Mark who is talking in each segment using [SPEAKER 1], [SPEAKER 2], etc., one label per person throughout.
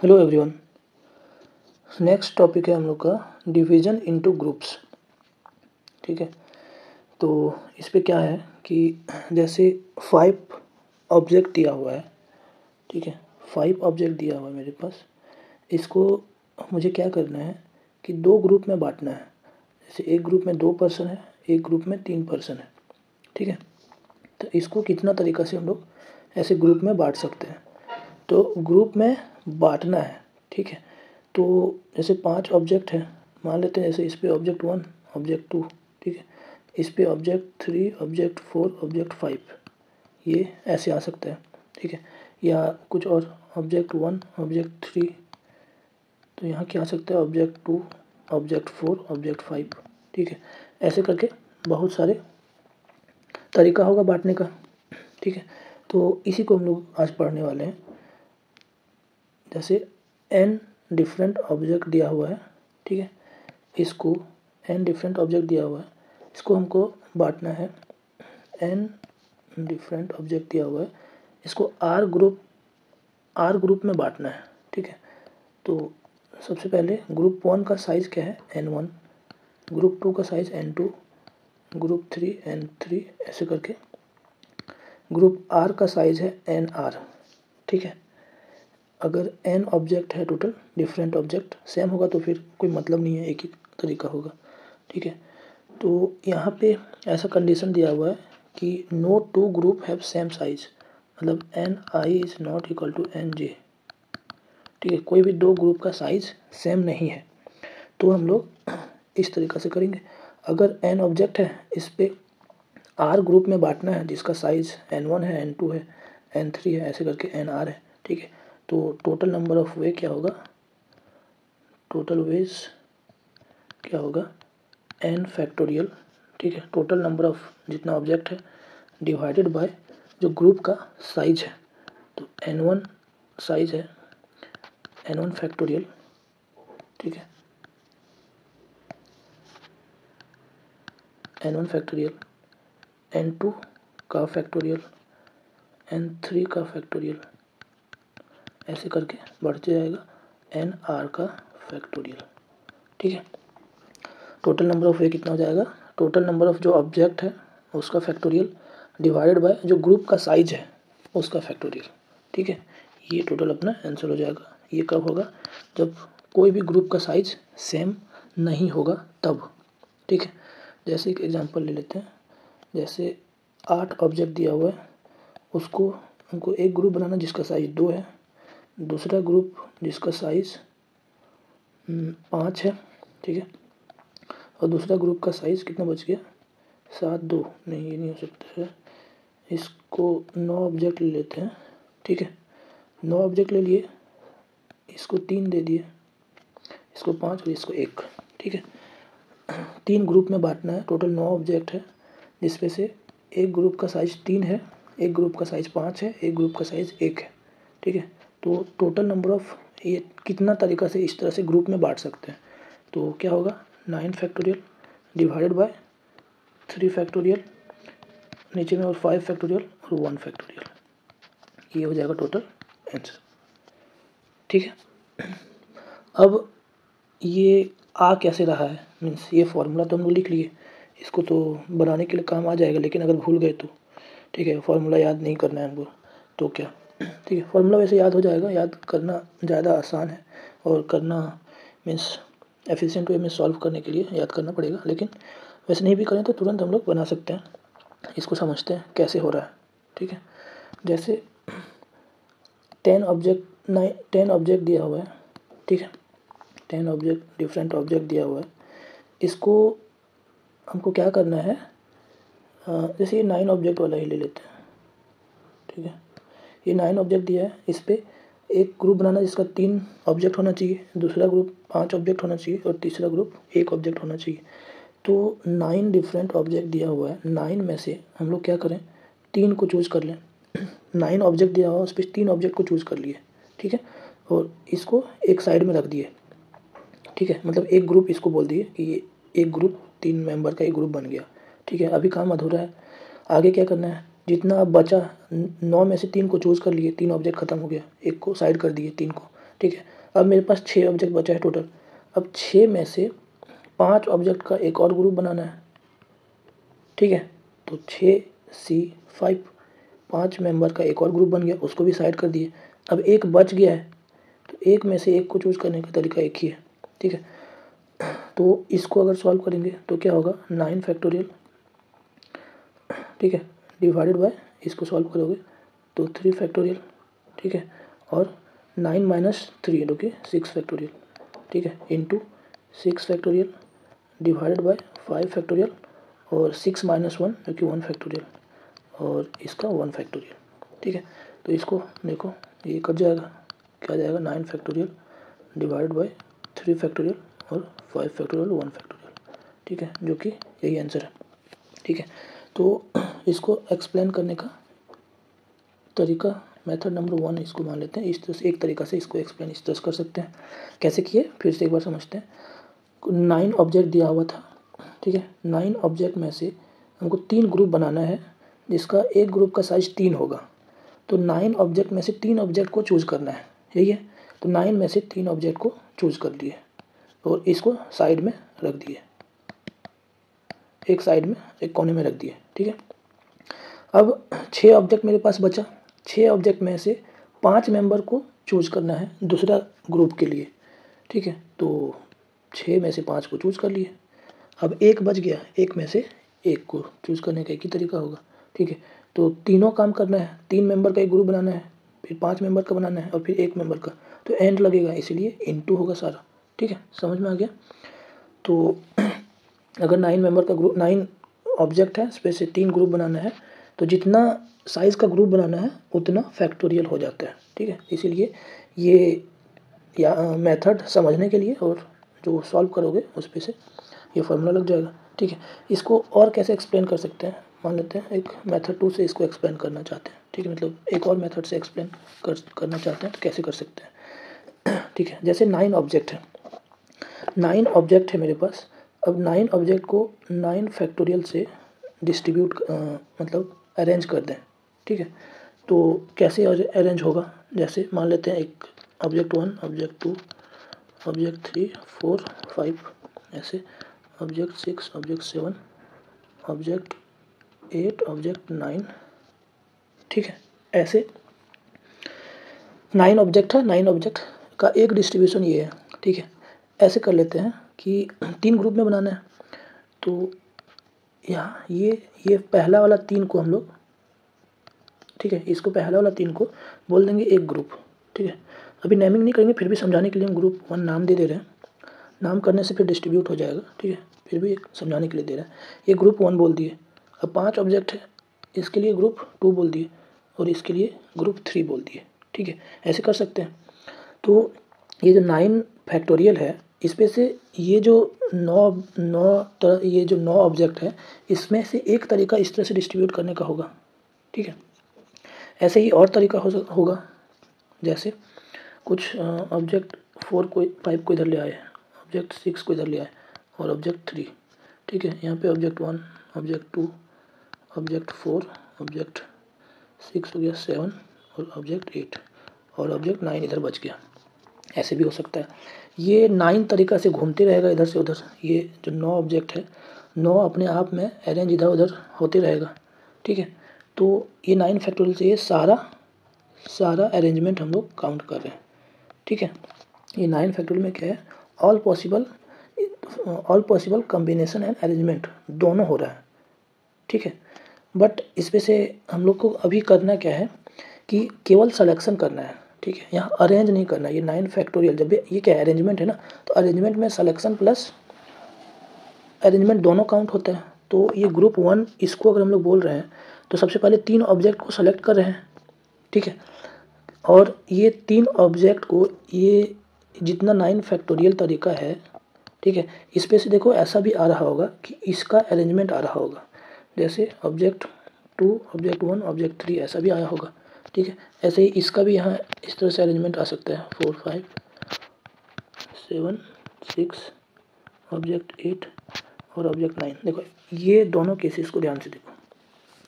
[SPEAKER 1] Hello everyone. Next topic है हम लोग का डिवीज़न इनटू ग्रुप्स। ठीक है, तो इस पे क्या है कि जैसे 5 ऑब्जेक्ट दिया हुआ है। ठीक है, 5 ऑब्जेक्ट दिया हुआ है मेरे पास। इसको मुझे क्या करना है कि 2 ग्रुप में बांटना है। जैसे एक ग्रुप में 2 पर्सन है, एक ग्रुप में 3 पर्सन है। ठीक है, तो इसको कितना तरीक़ा से हम लोग ऐसे ग्रुप में बांट सकते हैं। तो ग्रुप में बांटना है। ठीक है, तो जैसे 5 ऑब्जेक्ट हैं, मान लेते हैं। जैसे इस पे ऑब्जेक्ट 1, ऑब्जेक्ट 2, ठीक है, इस पे ऑब्जेक्ट 3, ऑब्जेक्ट 4, ऑब्जेक्ट 5, ये ऐसे आ सकता है। ठीक है, या कुछ और ऑब्जेक्ट 1, ऑब्जेक्ट 3, तो यहाँ क्या आ सकता है ऑब्जेक्ट 2, ऑब्जेक्ट 4, ऑब्जेक्ट 5। ठीक है, ऐसे करके बहुत सारे तरीका होगा बांटने का। ठीक है, तो इसी को हम लोग आज पढ़ने वाले हैं। जैसे n डिफरेंट ऑब्जेक्ट दिया हुआ है। ठीक है, इसको n डिफरेंट ऑब्जेक्ट दिया हुआ है, इसको हमको बांटना है। n डिफरेंट ऑब्जेक्ट दिया हुआ है, इसको r ग्रुप में बांटना है। ठीक है, तो सबसे पहले ग्रुप 1 का साइज़ क्या है n1, ग्रुप 2 का साइज़ n2, ग्रुप 3 n3, ऐसे करके ग्रुप r का साइज़ है nr। ठीक है, अगर n ऑब्जेक्ट है टोटल, डिफरेंट ऑब्जेक्ट सेम होगा तो फिर कोई मतलब नहीं है, एक ही तरीका होगा। ठीक है, तो यहाँ पे ऐसा कंडीशन दिया हुआ है कि no 2 group have same size, मतलब ni is not equal to nj। ठीक है, कोई भी 2 ग्रुप का साइज सेम नहीं है। तो हम लोग इस तरीक़ा से करेंगे। अगर n ऑब्जेक्ट है, इस पे r ग्रुप में बांटना है, जिसका साइज़ n1 है, n2 है, n3 है, ऐसे करके nr है। ठीक है, तो टोटल नंबर ऑफ वे क्या होगा, टोटल वेज क्या होगा n फैक्टोरियल। ठीक है, टोटल नंबर ऑफ जितना ऑब्जेक्ट है डिवाइडेड बाय जो ग्रुप का साइज है, तो n1 साइज है n1 फैक्टोरियल। ठीक है, n1 फैक्टोरियल, n2 का फैक्टोरियल, n3 का फैक्टोरियल, ऐसे करके बढ़ते जाएगा nr का फैक्टोरियल। ठीक है, टोटल नंबर ऑफ वे कितना हो जाएगा, टोटल नंबर ऑफ जो ऑब्जेक्ट है उसका फैक्टोरियल डिवाइडेड बाय जो ग्रुप का साइज है उसका फैक्टोरियल। ठीक है, ये टोटल अपना आंसर हो जाएगा। ये कब होगा, जब कोई भी ग्रुप का साइज सेम नहीं होगा तब। ठीक है, जैसे एक एग्जांपल ले लेते हैं। जैसे 8 ऑब्जेक्ट दिया हुआ है, उसको हमको एक ग्रुप बनाना जिसका साइज 2 है, दूसरा ग्रुप जिसका साइज 5 है। ठीक है, और दूसरा ग्रुप का साइज़ कितना बच गया 7, 2 नहीं, ये नहीं हो सकता है। इसको 9 ऑब्जेक्ट ले लेते हैं। ठीक है, 9 ऑब्जेक्ट ले लिए, इसको 3 दे दिए, इसको 5 और इसको 1। ठीक है, 3 ग्रुप में बांटना है। टोटल 9 ऑब्जेक्ट है, जिसमें से एक ग्रुप का साइज़ 3 है, एक ग्रुप का साइज़ 5 है, एक ग्रुप का साइज़ 1 है। ठीक है, तो टोटल नंबर ऑफ ये कितना तरीक़ा से इस तरह से ग्रुप में बांट सकते हैं। तो क्या होगा 9 फैक्टोरियल डिवाइडेड बाय 3 फैक्टोरियल, नीचे में और 5 फैक्टोरियल और 1 फैक्टोरियल, ये हो जाएगा टोटल आंसर। ठीक है, अब ये आ कैसे रहा है, मीन्स ये फार्मूला तो हम लोग लिख लिए, इसको तो बनाने के लिए काम आ जाएगा, लेकिन अगर भूल गए तो ठीक है, फार्मूला याद नहीं करना है हमको तो क्या। ठीक है, फार्मूला वैसे याद हो जाएगा, याद करना ज़्यादा आसान है, और करना मीन्स एफिशिएंट वे में सॉल्व करने के लिए याद करना पड़ेगा, लेकिन वैसे नहीं भी करें तो तुरंत हम लोग बना सकते हैं। इसको समझते हैं कैसे हो रहा है। ठीक है, जैसे 10 ऑब्जेक्ट दिया हुआ है। ठीक है, 10 ऑब्जेक्ट डिफरेंट ऑब्जेक्ट दिया हुआ है, इसको हमको क्या करना है, जैसे ये 9 ऑब्जेक्ट वाला ही ले लेते हैं। ठीक है, ये 9 ऑब्जेक्ट दिया है, इस पर एक ग्रुप बनाना जिसका 3 ऑब्जेक्ट होना चाहिए, दूसरा ग्रुप 5 ऑब्जेक्ट होना चाहिए, और तीसरा ग्रुप 1 ऑब्जेक्ट होना चाहिए। तो 9 डिफरेंट ऑब्जेक्ट दिया हुआ है, 9 में से हम लोग क्या करें, 3 को चूज़ कर लें। 9 ऑब्जेक्ट दिया हुआ है, उस पर 3 ऑब्जेक्ट को चूज़ कर लिए। ठीक है, और इसको एक साइड में रख दिए। ठीक है, मतलब एक ग्रुप इसको बोल दिए कि ये एक ग्रुप 3 मेंबर का एक ग्रुप बन गया। ठीक है, अभी काम अधूरा है, आगे क्या करना है, जितना बचा 9 में से 3 को चूज़ कर लिए, 3 ऑब्जेक्ट खत्म हो गया, एक को साइड कर दिए, 3 को ठीक है। अब मेरे पास 6 ऑब्जेक्ट बचा है टोटल। अब 6 में से 5 ऑब्जेक्ट का एक और ग्रुप बनाना है, ठीक है। तो 6C5 5 मेंबर का एक और ग्रुप बन गया, उसको भी साइड कर दिए। अब एक बच गया है, तो एक में से एक को चूज करने का तरीका एक ही है, ठीक है। तो इसको अगर सॉल्व करेंगे तो क्या होगा, 9 फैक्टोरियल, ठीक है, डिवाइडेड बाय, इसको सॉल्व करोगे तो 3 फैक्टोरियल, ठीक है, और 9 माइनस 3 जो कि 6 फैक्टोरियल, ठीक है, into 6 factorial divided by 5 factorial और 6 माइनस 1 जो कि 1 फैक्टोरियल और इसका 1 फैक्टोरियल, ठीक है। तो इसको देखो ये कट जाएगा, क्या जाएगा, 9 फैक्टोरियल डिवाइडेड बाय 3 फैक्टोरियल और 5 फैक्टोरियल 1 फैक्टोरियल, ठीक है, जो कि यही आंसर है, ठीक है। तो इसको एक्सप्लेन करने का तरीका मेथड नंबर 1 इसको मान लेते हैं। इस तरह से एक तरीका से इसको एक्सप्लेन इस तरह से कर सकते हैं। कैसे किए फिर से एक बार समझते हैं। 9 ऑब्जेक्ट दिया हुआ था, ठीक है। 9 ऑब्जेक्ट में से हमको 3 ग्रुप बनाना है, जिसका एक ग्रुप का साइज 3 होगा। तो 9 ऑब्जेक्ट में से 3 ऑब्जेक्ट को चूज़ करना है, यही है। तो 9 में से 3 ऑब्जेक्ट को चूज़ कर लिए और इसको साइड में रख दिए, एक साइड में एक कोने में रख दिए, ठीक है। अब 6 ऑब्जेक्ट मेरे पास बचा। 6 ऑब्जेक्ट में से 5 मेंबर को चूज़ करना है दूसरा ग्रुप के लिए, ठीक है। तो 6 में से 5 को चूज़ कर लिए। अब एक बच गया, एक में से एक को चूज़ करने का एक ही तरीका होगा, ठीक है। तो तीनों काम करना है, 3 मेंबर का एक ग्रुप बनाना है, फिर 5 मेंबर का बनाना है और फिर 1 मेंबर का, तो एंड लगेगा, इसीलिए इनटू होगा सारा, ठीक है। समझ में आ गया। तो अगर 9 मेंबर का ग्रुप, 9 ऑब्जेक्ट है, उसमें से 3 ग्रुप बनाना है, तो जितना साइज़ का ग्रुप बनाना है उतना फैक्टोरियल हो जाता है, ठीक है। इसीलिए ये या मेथड समझने के लिए और जो सॉल्व करोगे उस पे से ये फार्मूला लग जाएगा, ठीक है। इसको और कैसे एक्सप्लेन कर सकते हैं, मान लेते हैं एक मेथड 2 से इसको एक्सप्लेन करना चाहते हैं, ठीक है, मतलब एक और मेथड से एक्सप्लेन करना चाहते हैं तो कैसे कर सकते हैं, ठीक है। जैसे 9 ऑब्जेक्ट है, 9 ऑब्जेक्ट है मेरे पास। अब 9 ऑब्जेक्ट को 9 फैक्टोरियल से डिस्ट्रीब्यूट मतलब अरेंज कर दें, ठीक है। तो कैसे अरेंज होगा, जैसे मान लेते हैं एक ऑब्जेक्ट 1, ऑब्जेक्ट 2, ऑब्जेक्ट 3, 4, 5, ऐसे ऑब्जेक्ट 6, ऑब्जेक्ट 7, ऑब्जेक्ट 8, ऑब्जेक्ट 9, ठीक है। ऐसे 9 ऑब्जेक्ट है, 9 ऑब्जेक्ट का एक डिस्ट्रीब्यूशन ये है, ठीक है। ऐसे कर लेते हैं कि 3 ग्रुप में बनाना है। तो यहाँ ये पहला वाला 3 को हम लोग, ठीक है, इसको पहला वाला 3 को बोल देंगे एक ग्रुप, ठीक है। अभी नेमिंग नहीं करेंगे, फिर भी समझाने के लिए हम ग्रुप 1 नाम दे रहे हैं। नाम करने से फिर डिस्ट्रीब्यूट हो जाएगा, ठीक है, फिर भी समझाने के लिए दे रहा है। ये ग्रुप 1 बोल दिए। अब 5 ऑब्जेक्ट है, इसके लिए ग्रुप 2 बोल दिए और इसके लिए ग्रुप 3 बोल दिए, ठीक है। ऐसे कर सकते हैं। तो ये जो 9 फैक्टोरियल है, इसमें से ये जो 9 ऑब्जेक्ट है, इसमें से एक तरीका इस तरह से डिस्ट्रीब्यूट करने का होगा, ठीक है। ऐसे ही और तरीका होगा, जैसे कुछ ऑब्जेक्ट 4 को 5 को इधर ले आए, ऑब्जेक्ट 6 को इधर ले आए और ऑब्जेक्ट 3, ठीक है। यहाँ पे ऑब्जेक्ट 1, ऑब्जेक्ट 2, ऑब्जेक्ट 4, ऑब्जेक्ट 6 हो गया 7 और ऑब्जेक्ट 8 और ऑब्जेक्ट 9 इधर बच गया। ऐसे भी हो सकता है। ये 9 तरीका से घूमते रहेगा इधर से उधर। ये जो 9 ऑब्जेक्ट है, 9 अपने आप में अरेंज इधर उधर होते रहेगा, ठीक है। तो ये 9 फैक्टोरियल से ये सारा अरेंजमेंट हम लोग काउंट कर रहे हैं, ठीक है। ये 9 फैक्टोरियल में क्या है, all possible combination and arrangement दोनों हो रहा है, ठीक है। बट इसमें से हम लोग को अभी करना क्या है कि केवल सिलेक्शन करना है, ठीक है। यहाँ अरेंज नहीं करना है। ये 9 फैक्टोरियल जब ये क्या अरेंजमेंट है ना, तो अरेंजमेंट में सिलेक्शन प्लस अरेंजमेंट दोनों काउंट होता है। तो ये ग्रुप 1 इसको अगर हम लोग बोल रहे हैं तो सबसे पहले 3 ऑब्जेक्ट को सेलेक्ट कर रहे हैं, ठीक है। और ये 3 ऑब्जेक्ट को, ये जितना 9 फैक्टोरियल तरीका है, ठीक है, इस पे से देखो ऐसा भी आ रहा होगा कि इसका अरेंजमेंट आ रहा होगा, जैसे ऑब्जेक्ट 2, ऑब्जेक्ट 1, ऑब्जेक्ट 3 ऐसा भी आया होगा, ठीक है। ऐसे ही इसका भी यहाँ इस तरह से अरेंजमेंट आ सकता है, 4, 5, 7, 6, ऑब्जेक्ट 8 और ऑब्जेक्ट 9। देखो ये दोनों केसेस को ध्यान से देखो,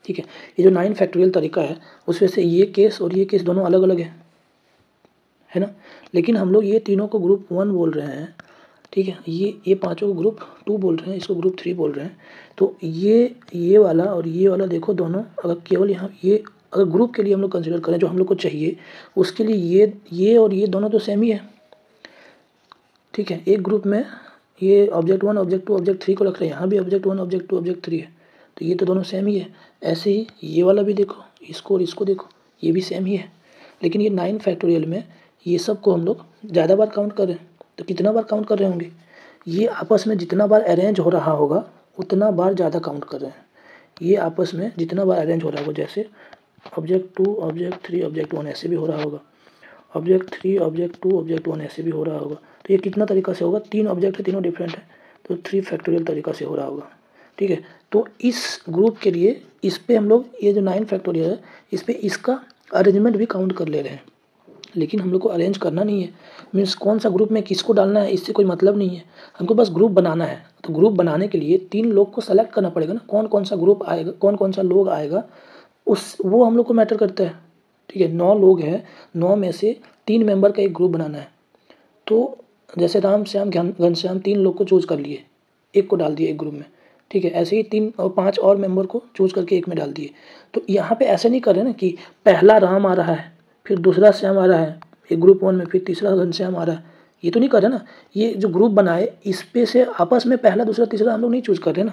[SPEAKER 1] ठीक है। ये जो 9 फैक्टोरियल तरीका है उसमें से ये केस और ये केस दोनों अलग अलग है, है ना। लेकिन हम लोग ये तीनों को ग्रुप 1 बोल रहे हैं, ठीक है, ये पांचों को ग्रुप 2 बोल रहे हैं, इसको ग्रुप 3 बोल रहे हैं। तो ये वाला और ये वाला देखो दोनों, अगर केवल यहाँ ये अगर ग्रुप के लिए हम लोग कंसिडर करें जो हम लोग को चाहिए, उसके लिए ये और ये दोनों तो सेम ही है, ठीक है। एक ग्रुप में ये ऑब्जेक्ट 1 ऑब्जेक्ट 2 ऑब्जेक्ट 3 को रख रहे हैं, यहाँ भी ऑब्जेक्ट 1 ऑब्जेक्ट 2 ऑब्जेक्ट 3 है, तो ये तो दोनों सेम ही है। ऐसे ही ये वाला भी देखो, इसको और इसको देखो, ये भी सेम ही है। लेकिन ये 9 फैक्टोरियल में ये सब को हम लोग ज़्यादा बार काउंट कर रहे हैं, तो कितना बार काउंट कर रहे होंगे, ये आपस में जितना बार अरेंज हो रहा होगा उतना बार ज़्यादा काउंट कर रहे हैं। ये आपस में जितना बार अरेंज हो रहा होगा, जैसे ऑब्जेक्ट 2 ऑब्जेक्ट 3 ऑब्जेक्ट 1 ऐसे भी हो रहा होगा, ऑब्जेक्ट 3 ऑब्जेक्ट 2 ऑब्जेक्ट 1 ऐसे भी हो रहा होगा। तो ये कितना तरीका से होगा, 3 ऑब्जेक्ट है, तीनों डिफरेंट है, तो 3 फैक्टोरियल तरीका से हो रहा होगा, ठीक है। तो इस ग्रुप के लिए इस पे हम लोग ये जो 9 फैक्टोरियल है इस पे इसका अरेंजमेंट भी काउंट कर ले रहे हैं। लेकिन हम लोग को अरेंज करना नहीं है, मीन्स कौन सा ग्रुप में किसको डालना है इससे कोई मतलब नहीं है, हमको बस ग्रुप बनाना है। तो ग्रुप बनाने के लिए 3 लोग को सेलेक्ट करना पड़ेगा ना, कौन कौन सा ग्रुप आएगा, कौन कौन सा लोग आएगा, उस वो हम लोग को मैटर करता है, ठीक है। 9 लोग हैं, 9 में से 3 मेंबर का एक ग्रुप बनाना है। तो जैसे राम श्याम घनश्याम 3 लोग को चूज कर लिए, एक को डाल दिए एक ग्रुप में, ठीक है। ऐसे ही 3 और 5 और मेंबर को चूज करके एक में डाल दिए। तो यहाँ पे ऐसे नहीं कर रहे ना कि पहला राम आ रहा है, फिर दूसरा श्याम आ रहा है एक ग्रुप 1 में, फिर तीसरा घनश्याम आ रहा है, ये तो नहीं कर रहे ना। ये जो ग्रुप बनाए इस पे से आपस में पहला दूसरा तीसरा हम लोग नहीं चूज कर रहे ना,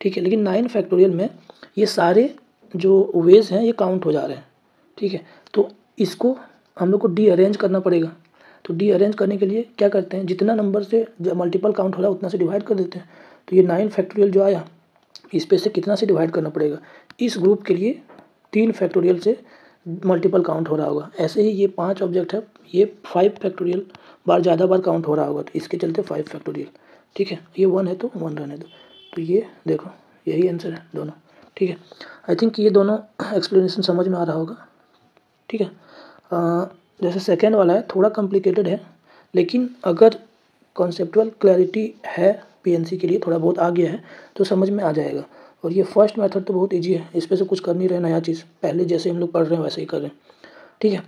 [SPEAKER 1] ठीक है। लेकिन 9 फैक्टोरियल में ये सारे जो वेज हैं ये काउंट हो जा रहे हैं, ठीक है। तो इसको हम लोग को रीअरेंज करना पड़ेगा। तो रीअरेंज करने के लिए क्या करते हैं, जितना नंबर से मल्टीपल काउंट हो रहा है उतना से डिवाइड कर देते हैं। तो ये 9 फैक्टोरियल जो आया इस पे से कितना से डिवाइड करना पड़ेगा, इस ग्रुप के लिए 3 फैक्टोरियल से मल्टीपल काउंट हो रहा होगा। ऐसे ही ये 5 ऑब्जेक्ट है, ये 5 फैक्टोरियल बार ज़्यादा बार काउंट हो रहा होगा, तो इसके चलते 5 फैक्टोरियल, ठीक है। ये 1 है तो 1 रहने दो। तो ये देखो यही आंसर है दोनों, ठीक है। आई थिंक ये दोनों एक्सप्लेनेशन समझ में आ रहा होगा, ठीक है। जैसे सेकेंड वाला है थोड़ा कॉम्प्लिकेटेड है, लेकिन अगर कॉन्सेप्चुअल क्लैरिटी है पीएनसी के लिए थोड़ा बहुत आ गया है तो समझ में आ जाएगा। और ये फर्स्ट मेथड तो बहुत इजी है, इस पे से कुछ कर नहीं रहे नया चीज़, पहले जैसे हम लोग पढ़ रहे हैं वैसे ही कर रहे हैं, ठीक है।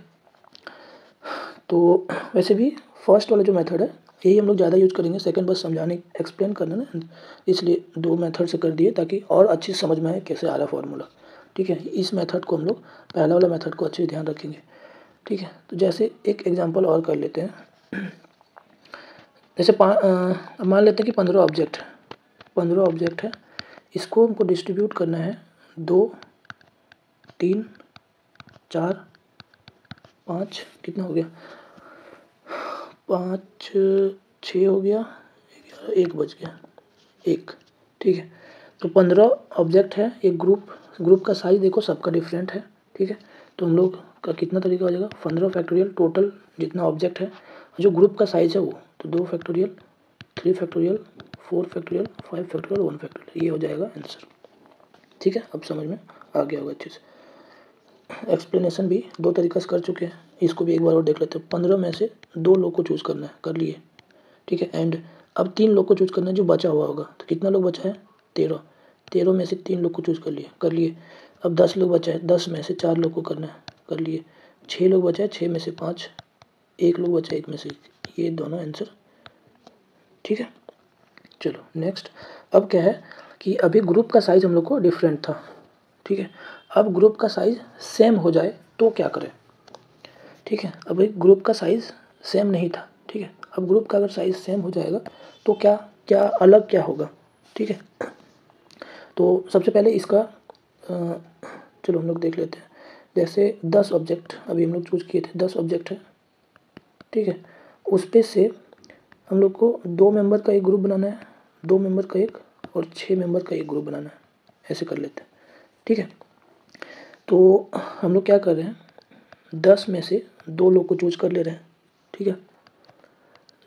[SPEAKER 1] तो वैसे भी फर्स्ट वाला जो मेथड है यही हम लोग ज़्यादा यूज करेंगे, सेकंड बस समझाने एक्सप्लेन करना ना, इसलिए 2 मेथड से कर दिए ताकि और अच्छी समझ में आए कैसे आ रहा फार्मूला, ठीक है। इस मेथड को हम लोग पहला वाला मेथड को अच्छे से ध्यान रखेंगे, ठीक है। तो जैसे एक एग्जांपल और कर लेते हैं, जैसे मान लेते हैं कि 15 ऑब्जेक्ट है, इसको हमको डिस्ट्रीब्यूट करना है 2 3 4 5, कितना हो गया 5 6 हो गया, 1 बच गया 1, ठीक है। तो 15 ऑब्जेक्ट है, एक ग्रुप का साइज देखो सबका डिफरेंट है, ठीक है। तो हम लोग का कितना तरीका हो जाएगा, 15 फैक्टोरियल टोटल जितना ऑब्जेक्ट है, जो ग्रुप का साइज है वो, तो 2 factorial 3 factorial 4 factorial 5 factorial 1 factorial, ये हो जाएगा आंसर, ठीक है। अब समझ में आ गया होगा अच्छे से। एक्सप्लेनेशन भी 2 तरीक़ा से कर चुके हैं, इसको भी एक बार और देख लेते हैं। 15 में से 2 लोग को चूज़ करना है, कर लिए, ठीक है। एंड अब 3 लोग को चूज़ करना है जो बचा हुआ होगा, तो कितना लोग बचा है 13 में से 3 लोग को चूज़ कर लिए। अब 10 लोग बचा है, 10 में से 4 लोग को करना है, कर लिए। 6 लोग बचा है, 6 में से 5, 1 लोग बचा है 1 में से 1, ये दोनों आंसर, ठीक है। चलो नेक्स्ट, अब क्या है कि अभी ग्रुप का साइज़ हम लोग को डिफरेंट था, ठीक है। अब ग्रुप का साइज़ सेम हो जाए तो क्या करें, ठीक है। अभी ग्रुप का साइज़ सेम नहीं था, ठीक है। अब ग्रुप का अगर साइज़ सेम हो जाएगा तो क्या क्या अलग क्या होगा, ठीक है। तो सबसे पहले इसका चलो हम लोग देख लेते हैं। जैसे 10 ऑब्जेक्ट अभी हम लोग चूज़ किए थे, 10 ऑब्जेक्ट है, ठीक है। उस पे से हम लोग को 2 मेंबर का एक ग्रुप बनाना है, 2 मेंबर का एक, और 6 मेंबर का एक ग्रुप बनाना है, ऐसे कर लेते हैं, ठीक है। तो हम लोग क्या कर रहे हैं, 10 में से 2 लोग को चूज़ कर ले रहे हैं, ठीक है।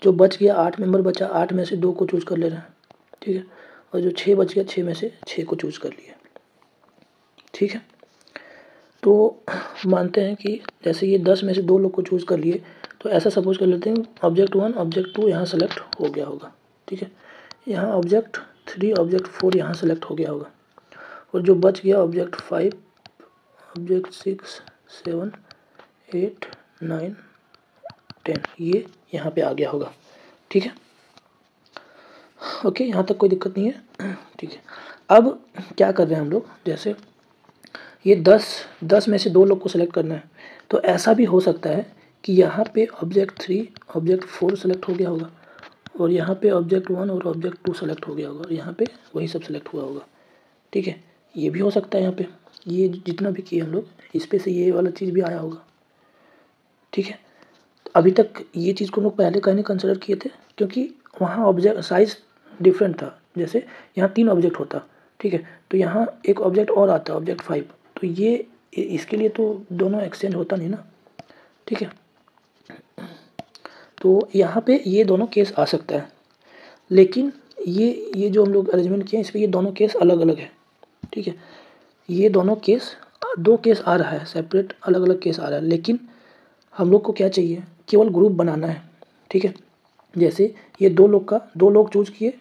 [SPEAKER 1] जो बच गया 8 मेंबर बचा, 8 में से 2 को चूज़ कर ले रहे हैं, ठीक है। और जो 6 बच गया 6 में से 6 को चूज़ कर लिया, ठीक है। तो मानते हैं कि जैसे ये 10 में से 2 लोग को चूज़ कर लिए, तो ऐसा सपोज कर लेते हैं ऑब्जेक्ट 1 ऑब्जेक्ट 2 यहाँ सेलेक्ट हो गया होगा, ठीक है। यहाँ ऑब्जेक्ट 3 ऑब्जेक्ट 4 यहाँ सेलेक्ट हो गया होगा, और जो बच गया ऑब्जेक्ट 5 ऑब्जेक्ट 6 7 8 9 10, ये यहाँ पे आ गया होगा। ठीक है, ओके, यहाँ तक कोई दिक्कत नहीं है। ठीक है, अब क्या कर रहे हैं हम लोग, जैसे ये 10 में से 2 लोग को सेलेक्ट करना है, तो ऐसा भी हो सकता है कि यहाँ पे ऑब्जेक्ट 3 ऑब्जेक्ट 4 सेलेक्ट हो गया होगा, और यहाँ पे ऑब्जेक्ट 1 और ऑब्जेक्ट 2 सेलेक्ट हो गया होगा, और यहाँ पे वही सब सेलेक्ट हुआ होगा। ठीक है, ये भी हो सकता है, यहाँ पे ये जितना भी किए हम लोग, इस पे से ये वाला चीज़ भी आया होगा। ठीक है, तो अभी तक ये चीज़ को हम लोग पहले कहने कंसिडर किए थे, क्योंकि वहाँ ऑब्जेक्ट साइज़ डिफरेंट था। जैसे यहाँ 3 ऑब्जेक्ट होता, ठीक है, तो यहाँ एक ऑब्जेक्ट और आता, ऑब्जेक्ट 5, तो ये इसके लिए तो दोनों एक्सचेंज होता नहीं ना। ठीक है, तो यहाँ पे ये दोनों केस आ सकता है, लेकिन ये जो हम लोग अरेंजमेंट किए हैं, इस पर ये दोनों केस अलग अलग है। ठीक है, ये दोनों केस, 2 केस आ रहा है, सेपरेट अलग अलग केस आ रहा है, लेकिन हम लोग को क्या चाहिए, केवल ग्रुप बनाना है। ठीक है, जैसे ये 2 लोग चूज किए,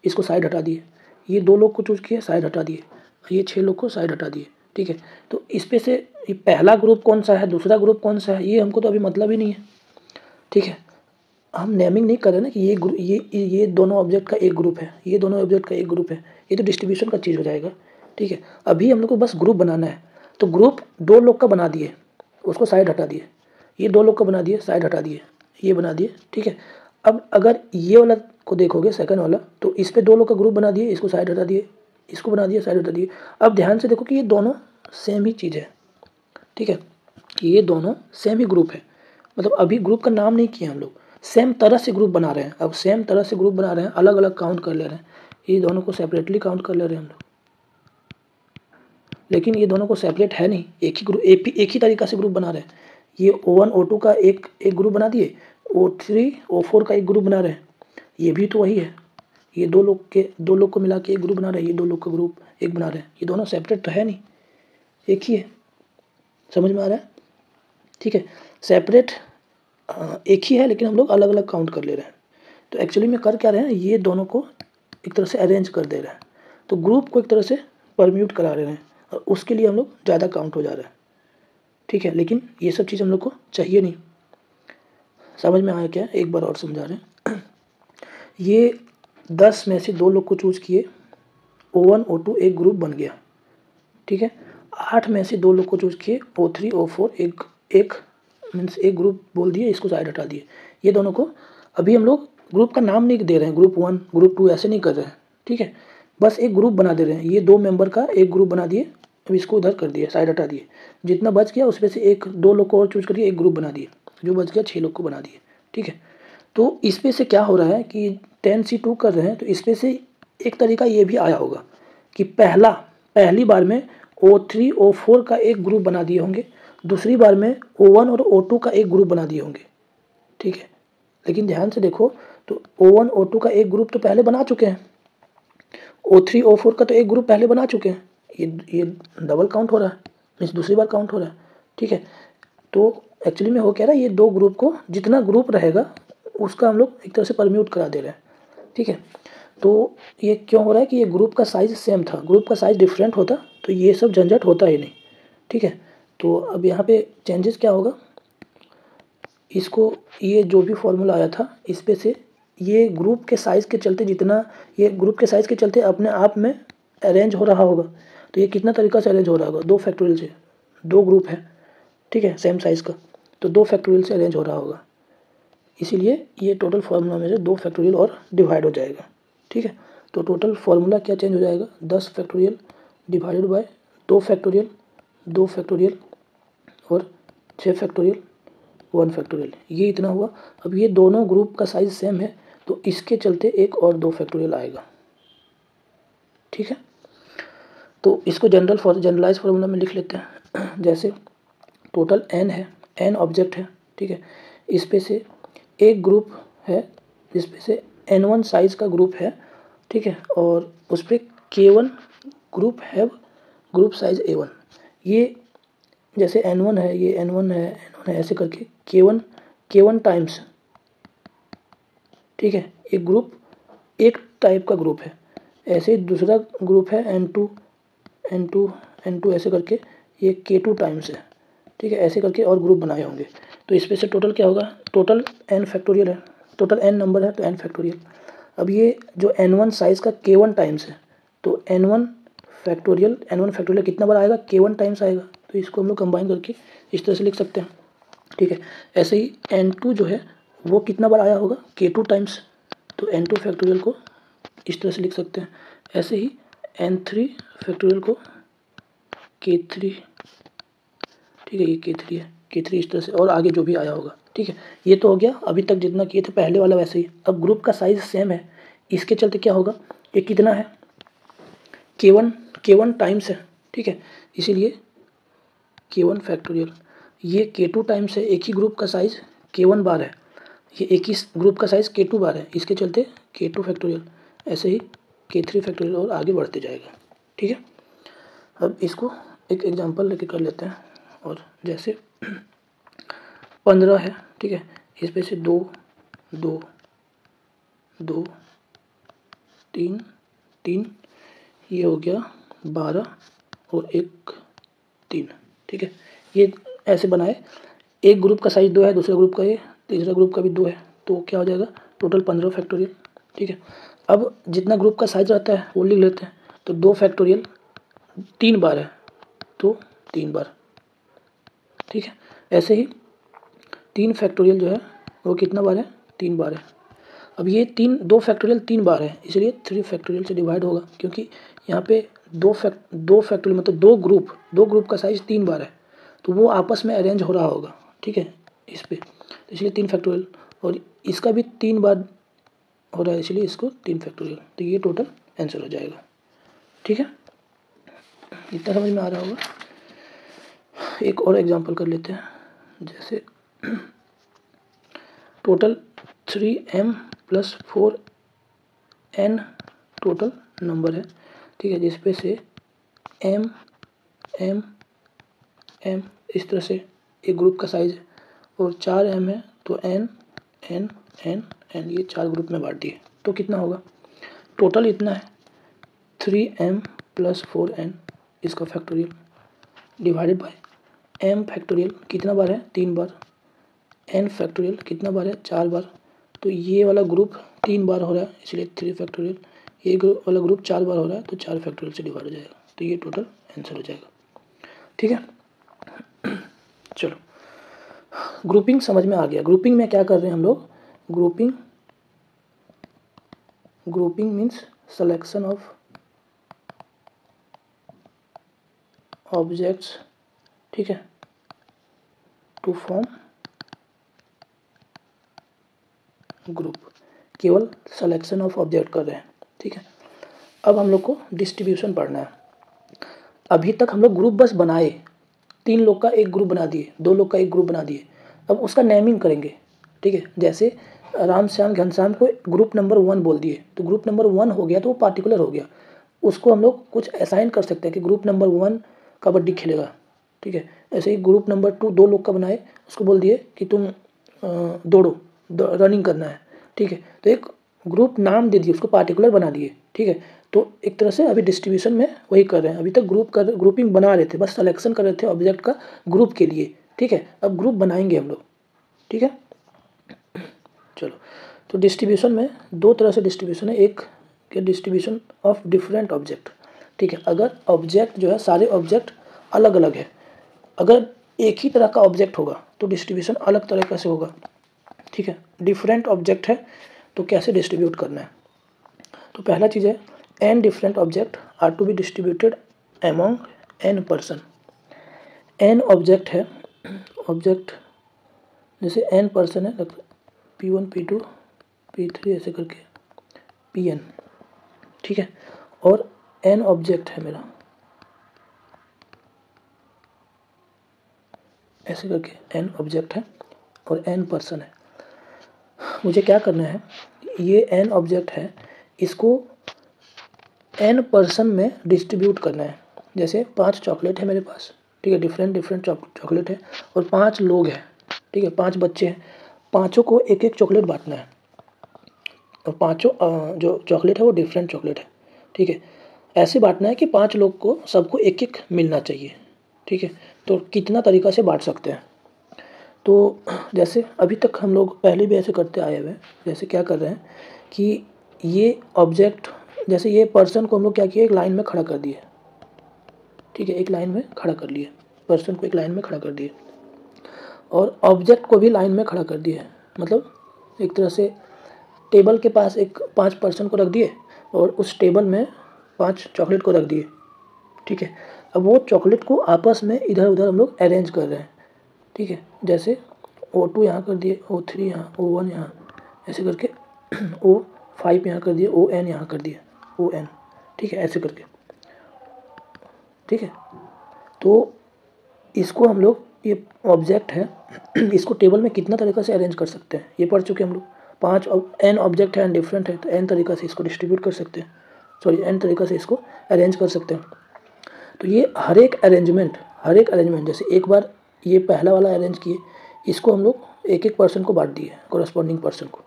[SPEAKER 1] इसको साइड हटा दिए, ये 2 लोग को चूज किए, साइड हटा दिए, ये 6 लोग को साइड हटा दिए। ठीक है, तो इस पे से ये पहला ग्रुप कौन सा है, दूसरा ग्रुप कौन सा है, ये हमको तो अभी मतलब ही नहीं है। ठीक है, हम नेमिंग नहीं कर रहे ना कि ये दोनों ऑब्जेक्ट का एक ग्रुप है, ये दोनों ऑब्जेक्ट का एक ग्रुप है, ये तो डिस्ट्रीब्यूशन का चीज़ हो जाएगा। ठीक है, अभी हम लोग को बस ग्रुप बनाना है, तो ग्रुप 2 लोग का बना दिए, उसको साइड हटा दिए, ये 2 लोग का बना दिए, साइड हटा दिए, ये बना दिए। ठीक है, अब अगर ये वाला को देखोगे, सेकंड वाला, तो इस पे 2 लोग का ग्रुप बना दिए, इसको साइड हटा दिए, इसको बना दिए, साइड हटा दिए। अब ध्यान से देखो कि ये दोनों सेम ही चीज़ है। ठीक है, ये दोनों सेम ही ग्रुप है, मतलब अभी ग्रुप का नाम नहीं किया हम लोग, सेम तरह से ग्रुप बना रहे हैं। अब सेम तरह से ग्रुप बना रहे हैं, अलग अलग काउंट कर ले रहे हैं, ये दोनों को सेपरेटली काउंट कर ले रहे हैं हम लोग, लेकिन ये दोनों को सेपरेट है नहीं, एक ही ग्रुप, एक ही तरीका से ग्रुप बना रहे हैं। ये O1 O2 का एक ग्रुप बना दिए, O3 O4 का एक ग्रुप बना रहे हैं, ये भी तो वही है, ये 2 लोग को मिला के एक ग्रुप बना रहे हैं, ये 2 लोग का ग्रुप एक बना रहे हैं, ये दोनों सेपरेट तो है नहीं, एक ही है। समझ में आ रहा है? ठीक है, सेपरेट एक ही है, लेकिन हम लोग अलग अलग काउंट कर ले रहे हैं। तो एक्चुअली में कर क्या रहे हैं, ये दोनों को एक तरह से अरेंज कर दे रहे हैं, तो ग्रुप को एक तरह से परम्यूट करा रहे हैं, और उसके लिए हम लोग ज़्यादा काउंट हो जा रहा है। ठीक है, लेकिन ये सब चीज़ हम लोग को चाहिए नहीं। समझ में आया क्या? एक बार और समझा रहे हैं। ये 10 में से 2 लोग को चूज़ किए, O1 O2 एक ग्रुप बन गया। ठीक है, 8 में से 2 लोग को चूज़ किए, O3 O4 एक मीन्स एक ग्रुप बोल दिए, इसको साइड हटा दिए। ये दोनों को अभी हम लोग ग्रुप का नाम नहीं दे रहे हैं, ग्रुप 1 ग्रुप 2 ऐसे नहीं कर रहे हैं। ठीक है, बस एक ग्रुप बना दे रहे हैं, ये 2 मेंबर का एक ग्रुप बना दिए, अब इसको उधर कर दिए, साइड हटा दिए, जितना बच गया उसमें से 2 लोग को और चूज करिए, एक ग्रुप बना दिए, जो बच गया 6 लोग को बना दिए। ठीक है, तो इस पे से क्या हो रहा है कि 10C2 कर रहे हैं, तो इस पे से एक तरीका ये भी आया होगा कि पहली बार में O3 O4 का एक ग्रुप बना दिए होंगे, दूसरी बार में O1 और O2 का एक ग्रुप बना दिए होंगे। ठीक है, लेकिन ध्यान से देखो तो O1 O2 का एक ग्रुप तो पहले बना चुके हैं, O3 O4 का तो एक ग्रुप पहले बना चुके हैं, ये डबल काउंट हो रहा है, मीन्स दूसरी बार काउंट हो रहा है। ठीक है, तो एक्चुअली में हो क्या रहा है, ये 2 ग्रुप को जितना ग्रुप रहेगा उसका हम लोग एक तरह से परम्यूट करा दे रहे हैं। ठीक है, तो ये क्यों हो रहा है कि ये ग्रुप का साइज़ सेम था, ग्रुप का साइज़ डिफरेंट होता तो ये सब झंझट होता ही नहीं। ठीक है, तो अब यहाँ पे चेंजेस क्या होगा, इसको ये जो भी फॉर्मूला आया था इस पे से ये ग्रुप के साइज़ के चलते, जितना ये ग्रुप के साइज़ के चलते अपने आप में अरेंज हो रहा होगा, तो ये कितना तरीका से अरेंज हो रहा होगा, 2 फैक्टोरियल से, 2 ग्रुप है। ठीक है, सेम साइज़ का, तो 2 फैक्टोरियल से अरेंज हो रहा होगा, इसीलिए ये टोटल फार्मूला में से 2 फैक्टोरियल और डिवाइड हो जाएगा। ठीक है, तो टोटल फार्मूला क्या चेंज हो जाएगा, 10 factorial divided by 2 factorial, 2 factorial और 6 फैक्टोरियल 1 फैक्टोरियल, ये इतना हुआ। अब ये दोनों ग्रुप का साइज़ सेम है, तो इसके चलते एक और 2 फैक्टोरियल आएगा। ठीक है, तो इसको जनरलाइज फार्मूला में लिख लेते हैं। जैसे टोटल n है, n ऑब्जेक्ट है। ठीक है, इस पे से एक ग्रुप है, इस पे से n1 साइज़ का ग्रुप है। ठीक है, और उस पर K1 ग्रुप है, ग्रुप साइज़ A1। ये जैसे N1 है, ये N1 है, ऐसे करके K1 टाइम्स। ठीक है, एक ग्रुप एक टाइप का ग्रुप है, ऐसे ही दूसरा ग्रुप है N2 ऐसे करके ये K2 टाइम्स है। ठीक है, ऐसे करके और ग्रुप बनाए होंगे। तो इसमें से टोटल क्या होगा, टोटल n फैक्टोरियल है, टोटल n नंबर है तो n फैक्टोरियल। अब ये जो n1 साइज़ का k1 टाइम्स है, तो n1 फैक्टोरियल कितना बार आएगा, k1 टाइम्स आएगा। तो इसको हम लोग कंबाइन करके इस तरह से लिख सकते हैं, ठीक है। ऐसे ही n2 जो है वो कितना बार आया होगा, k2 टाइम्स, तो n2 फैक्टोरियल को इस तरह से लिख सकते हैं। ऐसे ही n3 फैक्टोरियल को k3, ठीक है, ये k3 है, k3 इस तरह से, और आगे जो भी आया होगा, ठीक है। ये तो हो गया अभी तक जितना किए थे पहले वाला वैसे ही। अब ग्रुप का साइज़ सेम है, इसके चलते क्या होगा, ये कितना है, k1 टाइम्स है, ठीक है, इसीलिए k1 फैक्टोरियल। ये k2 टाइम्स है, एक ही ग्रुप का साइज़ k1 बार है, ये एक ही ग्रुप का साइज़ k2 बार है, इसके चलते k2 फैक्टोरियल। ऐसे ही k3 फैक्टोरियल और आगे बढ़ते जाएगा, ठीक है। अब इसको एक एग्जांपल लेके कर लेते हैं। और जैसे 15 है, ठीक है, इसमें से 2 2 2 3 3, ये हो गया 12 और 1 3, ठीक है। ये ऐसे बनाए, एक ग्रुप का साइज 2 है, दूसरे ग्रुप का ये, तीसरा ग्रुप का भी 2 है, तो क्या हो जाएगा, टोटल 15 फैक्टोरियल, ठीक है। अब जितना ग्रुप का साइज रहता है वो लिख लेते हैं। तो 2 फैक्टोरियल 3 बार है, तो 3 बार, ठीक है। ऐसे ही 3 फैक्टोरियल जो है वो कितना बार है, 3 बार है। अब ये 2 फैक्टोरियल 3 बार है, इसलिए 3 फैक्टोरियल से डिवाइड होगा, क्योंकि यहाँ पे 2 फैक्टोरियल मतलब 2 ग्रुप का साइज 3 बार है, तो वो आपस में अरेंज हो रहा होगा, ठीक है, इस पर, तो इसलिए 3 फैक्टोरियल। और इसका भी 3 बार हो रहा है, इसलिए इसको 3 फैक्टोरियल। तो ये टोटल आंसर हो जाएगा, ठीक है। इतना समझ में आ रहा होगा। एक और एग्जांपल कर लेते हैं। जैसे total 3m + 4n total number है, ठीक है, जिसपे से m m m इस तरह से एक ग्रुप का साइज है, और 4m है, तो n n n n ये 4 ग्रुप में बांट दिए, तो कितना होगा, टोटल इतना है 3m + 4n इसका factorial divided by m factorial कितना बार है, 3 बार, n फैक्टोरियल कितना बार है, 4 बार। तो ये वाला ग्रुप 3 बार हो रहा है, इसलिए 3 फैक्टोरियल। ये वाला ग्रुप 4 बार हो रहा है, तो 4 फैक्टोरियल से डिवाइड हो जाएगा, तो ये टोटल आंसर हो जाएगा, ठीक है। चलो, ग्रुपिंग समझ में आ गया। ग्रुपिंग में क्या कर रहे हैं हम लोग, grouping means selection of objects, ठीक है, टू फॉर्म ग्रुप। केवल सिलेक्शन ऑफ ऑब्जेक्ट कर रहे हैं, ठीक है। अब हम लोग को डिस्ट्रीब्यूशन पढ़ना है। अभी तक हम लोग ग्रुप बस बनाए, 3 लोग का एक ग्रुप बना दिए, 2 लोग का एक ग्रुप बना दिए। अब उसका नेमिंग करेंगे, ठीक है। जैसे राम श्याम घनश्याम को ग्रुप नंबर 1 बोल दिए, तो ग्रुप नंबर 1 हो गया, तो वो पार्टिकुलर हो गया। उसको हम लोग कुछ असाइन कर सकते हैं कि ग्रुप नंबर 1 कबड्डी खेलेगा, ठीक है। ऐसे ही ग्रुप नंबर 2 2 लोग का बनाए, उसको बोल दिए कि तुम दौड़ो, रनिंग करना है, ठीक है। तो एक ग्रुप नाम दे दिए, उसको पार्टिकुलर बना दिए, ठीक है। तो एक तरह से अभी डिस्ट्रीब्यूशन में वही कर रहे हैं। अभी तक ग्रुपिंग बना रहे थे, बस सिलेक्शन कर रहे थे ऑब्जेक्ट का ग्रुप के लिए, ठीक है। अब ग्रुप बनाएंगे हम लोग, ठीक है। चलो, तो डिस्ट्रीब्यूशन में 2 तरह से डिस्ट्रीब्यूशन है। एक के डिस्ट्रीब्यूशन ऑफ डिफरेंट ऑब्जेक्ट, ठीक है। अगर ऑब्जेक्ट जो है सारे ऑब्जेक्ट अलग अलग है, अगर एक ही तरह का ऑब्जेक्ट होगा तो डिस्ट्रीब्यूशन अलग तरीके से होगा, ठीक है। डिफरेंट ऑब्जेक्ट है तो कैसे डिस्ट्रीब्यूट करना है, तो पहला चीज़ है n different object are to be distributed among n person. n object है, ऑब्जेक्ट जैसे n पर्सन है, p1 p2 p3 ऐसे करके pn, ठीक है। और n ऑब्जेक्ट है मेरा, ऐसे करके n ऑब्जेक्ट है और n पर्सन है। मुझे क्या करना है, ये n ऑब्जेक्ट है, इसको n पर्सन में डिस्ट्रीब्यूट करना है। जैसे 5 चॉकलेट है मेरे पास, ठीक है, डिफरेंट चॉकलेट है, और 5 लोग हैं, ठीक है, 5 बच्चे हैं, पाँचों को एक एक चॉकलेट बांटना है, और पाँचों जो चॉकलेट है वो डिफरेंट चॉकलेट है, ठीक है। ऐसे बांटना है कि 5 लोग को सबको एक एक मिलना चाहिए, ठीक है। तो कितना तरीक़ा से बांट सकते हैं। तो जैसे अभी तक हम लोग पहले भी ऐसे करते आए हुए हैं। जैसे क्या कर रहे हैं कि ये ऑब्जेक्ट, जैसे ये पर्सन को हम लोग क्या किए, एक लाइन में खड़ा कर दिए, ठीक है, एक लाइन में खड़ा कर लिए, पर्सन को एक लाइन में खड़ा कर दिए और ऑब्जेक्ट को भी लाइन में खड़ा कर दिए। मतलब एक तरह से टेबल के पास एक 5 पर्सन को रख दिए और उस टेबल में 5 चॉकलेट को रख दिए, ठीक है। अब वो चॉकलेट को आपस में इधर उधर हम लोग अरेंज कर रहे हैं, ठीक है। जैसे O2 यहाँ कर दिए, O3 यहाँ, O1 यहाँ, ऐसे करके O5 यहाँ कर दिए, ON यहाँ कर दिए, ON, ठीक है, ऐसे करके, ठीक है। तो इसको हम लोग, ये ऑब्जेक्ट है, इसको टेबल में कितना तरीक़ा से अरेंज कर सकते हैं ये पढ़ चुके हम लोग। 5 n ऑब्जेक्ट है एंड डिफरेंट है, तो n तरीक़ा से इसको डिस्ट्रीब्यूट कर सकते हैं, सॉरी n तरीक़ा से इसको अरेंज कर सकते हैं। तो ये हर एक अरेंजमेंट, जैसे एक बार ये पहला वाला अरेंज किए, इसको हम लोग एक एक पर्सन को बांट दिए, कोरस्पॉन्डिंग पर्सन को,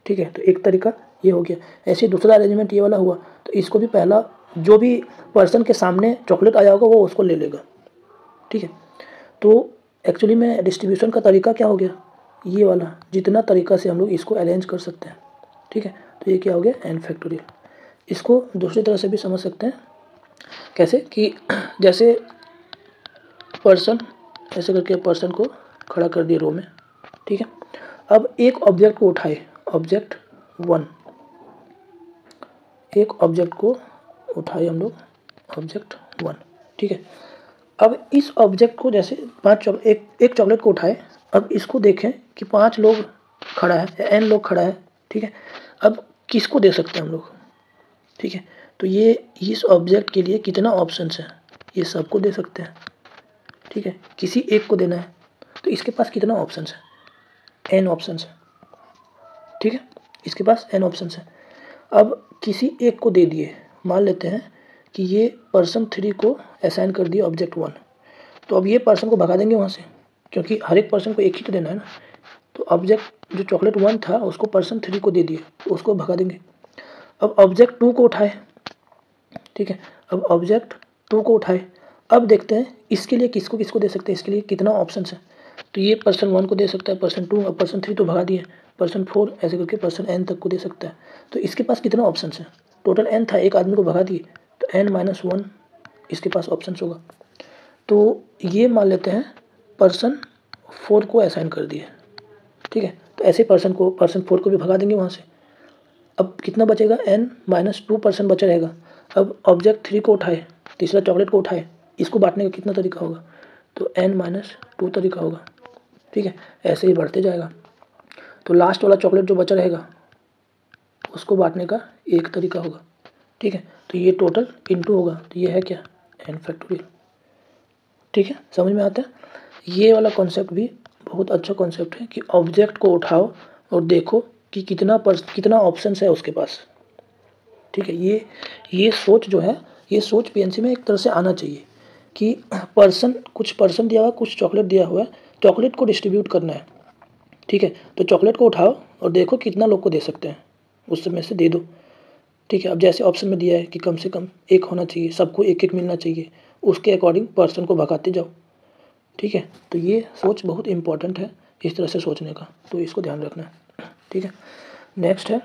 [SPEAKER 1] ठीक है। तो एक तरीका ये हो गया। ऐसे दूसरा अरेंजमेंट ये वाला हुआ, तो इसको भी पहला जो भी पर्सन के सामने चॉकलेट आया होगा वो उसको ले लेगा, ठीक है। तो एक्चुअली में डिस्ट्रीब्यूशन का तरीका क्या हो गया, ये वाला, जितना तरीका से हम लोग इसको अरेंज कर सकते हैं, ठीक है। तो ये क्या हो गया, n फैक्टोरियल। इसको दूसरी तरह से भी समझ सकते हैं, कैसे कि जैसे पर्सन, ऐसे करके पर्सन को खड़ा कर दिए रो में, ठीक है। अब एक ऑब्जेक्ट को उठाए, ऑब्जेक्ट 1, एक ऑब्जेक्ट को उठाए हम लोग, ऑब्जेक्ट 1, ठीक है। अब इस ऑब्जेक्ट को जैसे एक चॉकलेट को उठाए, अब इसको देखें कि 5 लोग खड़ा है, n लोग खड़ा है, ठीक है। अब किसको दे सकते हैं हम लोग, ठीक है। तो ये इस ऑब्जेक्ट के लिए कितना ऑप्शंस है, ये सबको दे सकते हैं, ठीक है। किसी एक को देना है तो इसके पास कितना ऑप्शंस है, n ऑप्शंस है, ठीक है। इसके पास n ऑप्शंस है। अब किसी एक को दे दिए, मान लेते हैं कि ये पर्सन 3 को असाइन कर दिया ऑब्जेक्ट 1, तो अब ये पर्सन को भगा देंगे वहाँ से, क्योंकि हर एक पर्सन को एक ही तो देना है ना। तो ऑब्जेक्ट जो चॉकलेट 1 था उसको पर्सन 3 को दे दिए, तो उसको भगा देंगे। अब ऑब्जेक्ट 2 को उठाए, ठीक है। अब ऑब्जेक्ट 2 को उठाए, अब देखते हैं इसके लिए किसको किसको दे सकते हैं, इसके लिए कितना ऑप्शन है। तो ये पर्सन 1 को दे सकता है, पर्सन 2, अब पर्सन 3 तो भगा दिए, पर्सन 4, ऐसे करके पर्सन n तक को दे सकता है। तो इसके पास कितना ऑप्शन है, टोटल n था, एक आदमी को भगा दिए तो n-1 इसके पास ऑप्शन होगा। तो ये मान लेते हैं पर्सन 4 को असाइन कर दिए, ठीक है। तो ऐसे पर्सन 4 को भी भगा देंगे वहाँ से। अब कितना बचेगा, n-2 पर्सन बचा रहेगा। अब ऑब्जेक्ट 3 को उठाए, तीसरा चॉकलेट को उठाए, इसको बांटने का कितना तरीका होगा, तो n-2 तरीका होगा, ठीक है। ऐसे ही बढ़ते जाएगा। तो लास्ट वाला चॉकलेट जो बचा रहेगा उसको बांटने का एक तरीका होगा, ठीक है। तो ये टोटल इनटू होगा, तो ये है क्या, n फैक्टोरियल, ठीक है। समझ में आता है। ये वाला कॉन्सेप्ट भी बहुत अच्छा कॉन्सेप्ट है कि ऑब्जेक्ट को उठाओ और देखो कि कितना ऑप्शंस है उसके पास, ठीक है। ये सोच जो है, ये सोच पीएनसी में एक तरह से आना चाहिए कि कुछ पर्सन दिया हुआ, कुछ चॉकलेट दिया हुआ है, चॉकलेट को डिस्ट्रीब्यूट करना है, ठीक है। तो चॉकलेट को उठाओ और देखो कितना लोग को दे सकते हैं, उस में से दे दो, ठीक है। अब जैसे ऑप्शन में दिया है कि कम से कम एक होना चाहिए, सबको एक एक मिलना चाहिए, उसके अकॉर्डिंग पर्सन को भगाते जाओ, ठीक है। तो ये सोच बहुत इंपॉर्टेंट है इस तरह से सोचने का, तो इसको ध्यान रखना है, ठीक है। नेक्स्ट है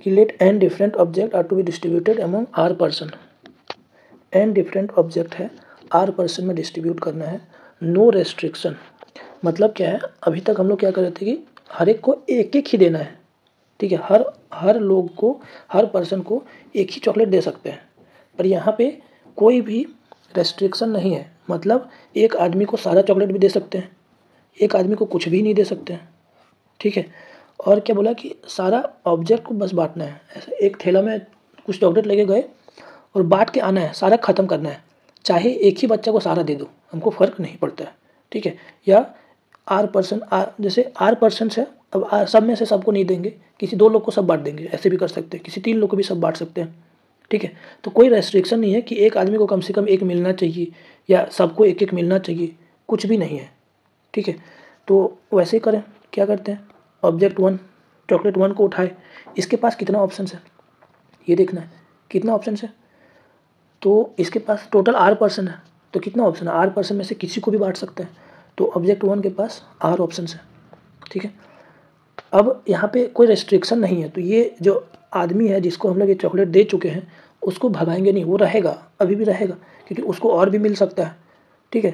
[SPEAKER 1] कि let n different object are to be distributed among r person. n different object है, r पर्सन में डिस्ट्रीब्यूट करना है, नो रेस्ट्रिक्शन। मतलब क्या है, अभी तक हम लोग क्या कर रहे थे कि हर एक को एक एक ही देना है, ठीक है। हर लोग को, हर पर्सन को एक ही चॉकलेट दे सकते हैं, पर यहाँ पे कोई भी रेस्ट्रिक्शन नहीं है। मतलब एक आदमी को सारा चॉकलेट भी दे सकते हैं, एक आदमी को कुछ भी नहीं दे सकते हैं, ठीक है। और क्या बोला कि सारा ऑब्जेक्ट को बस बांटना है, ऐसे एक थैला में कुछ चॉकलेट लेके गए और बांट के आना है, सारा ख़त्म करना है। चाहे एक ही बच्चा को सारा दे दो, हमको फ़र्क नहीं पड़ता है, ठीक है। या जैसे आर पर्सन है, अब सब में से सबको नहीं देंगे, किसी 2 लोग को सब बांट देंगे, ऐसे भी कर सकते हैं, किसी 3 लोग को भी सब बांट सकते हैं, ठीक है। तो कोई रेस्ट्रिक्शन नहीं है कि एक आदमी को कम से कम एक मिलना चाहिए या सबको एक एक मिलना चाहिए, कुछ भी नहीं है, ठीक है। तो वैसे ही करें, क्या करते हैं, ऑब्जेक्ट 1 चॉकलेट 1 को उठाए, इसके पास कितना ऑप्शन है ये देखना है, कितना ऑप्शन है। तो इसके पास टोटल r पर्सन है, तो कितना ऑप्शन है, R% में से किसी को भी बांट सकते हैं। तो ऑब्जेक्ट 1 के पास R ऑप्शन है, ठीक है। अब यहाँ पे कोई रेस्ट्रिक्शन नहीं है, तो ये जो आदमी है जिसको हम लोग ये चॉकलेट दे चुके हैं उसको भगाएंगे नहीं, वो रहेगा, अभी भी रहेगा, क्योंकि उसको और भी मिल सकता है, ठीक है।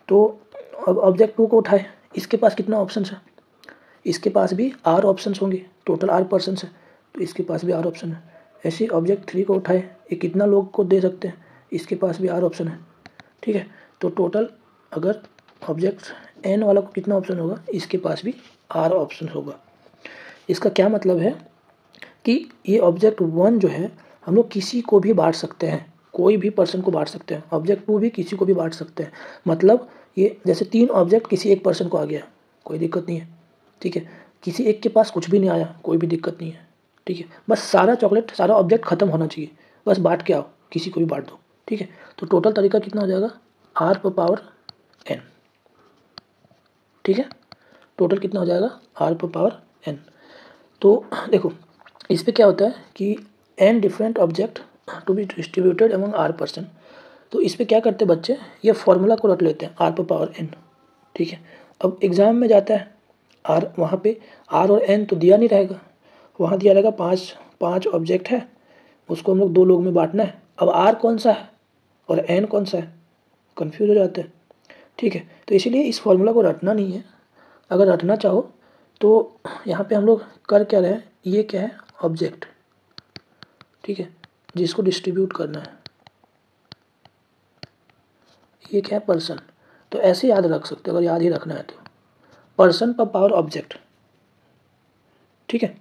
[SPEAKER 1] तो अब ऑब्जेक्ट 2 को उठाए, इसके पास कितना ऑप्शन है, इसके पास भी R ऑप्शन होंगे, टोटल R% है, तो इसके पास भी R ऑप्शन है। ऐसे ऑब्जेक्ट 3 को उठाए, ये कितना लोग को दे सकते हैं, इसके पास भी R ऑप्शन है, ठीक है। तो टोटल अगर ऑब्जेक्ट N वाला को कितना ऑप्शन होगा, इसके पास भी R ऑप्शन होगा। इसका क्या मतलब है कि ये ऑब्जेक्ट 1 जो है हम लोग किसी को भी बांट सकते हैं, कोई भी पर्सन को बांट सकते हैं। ऑब्जेक्ट 2 भी किसी को भी बांट सकते हैं, मतलब ये जैसे 3 ऑब्जेक्ट किसी एक पर्सन को आ गया, कोई दिक्कत नहीं है, ठीक है। किसी एक के पास कुछ भी नहीं आया, कोई भी दिक्कत नहीं है, ठीक है। बस सारा चॉकलेट, सारा ऑब्जेक्ट खत्म होना चाहिए, बस बांट के आओ, किसी को भी बांट दो, ठीक है। तो टोटल तरीका कितना हो जाएगा, R⁴n, ठीक है। टोटल कितना हो जाएगा, R⁴n। तो देखो इस पर क्या होता है कि n different object to be distributed among R%। तो इस पर क्या करते हैं बच्चे, ये फॉर्मूला को रट लेते हैं R⁴n, ठीक है। अब एग्ज़ाम में जाता है R, वहाँ पे R और N तो दिया नहीं रहेगा, वहाँ दिया रहेगा 5 ऑब्जेक्ट है, उसको हम लोग 2 लोग में बांटना है। अब R कौन सा है और N कौन सा है, कन्फ्यूज हो जाते हैं, ठीक है। तो इसीलिए इस फॉर्मूला को रटना नहीं है, अगर रटना चाहो तो यहाँ पे हम लोग कर क्या रहे हैं, ये क्या है, ऑब्जेक्ट, ठीक है, जिसको डिस्ट्रीब्यूट करना है, ये क्या है, पर्सन। तो ऐसे याद रख सकते हो, अगर याद ही रखना है तो पर्सन पर पावर ऑब्जेक्ट, ठीक है।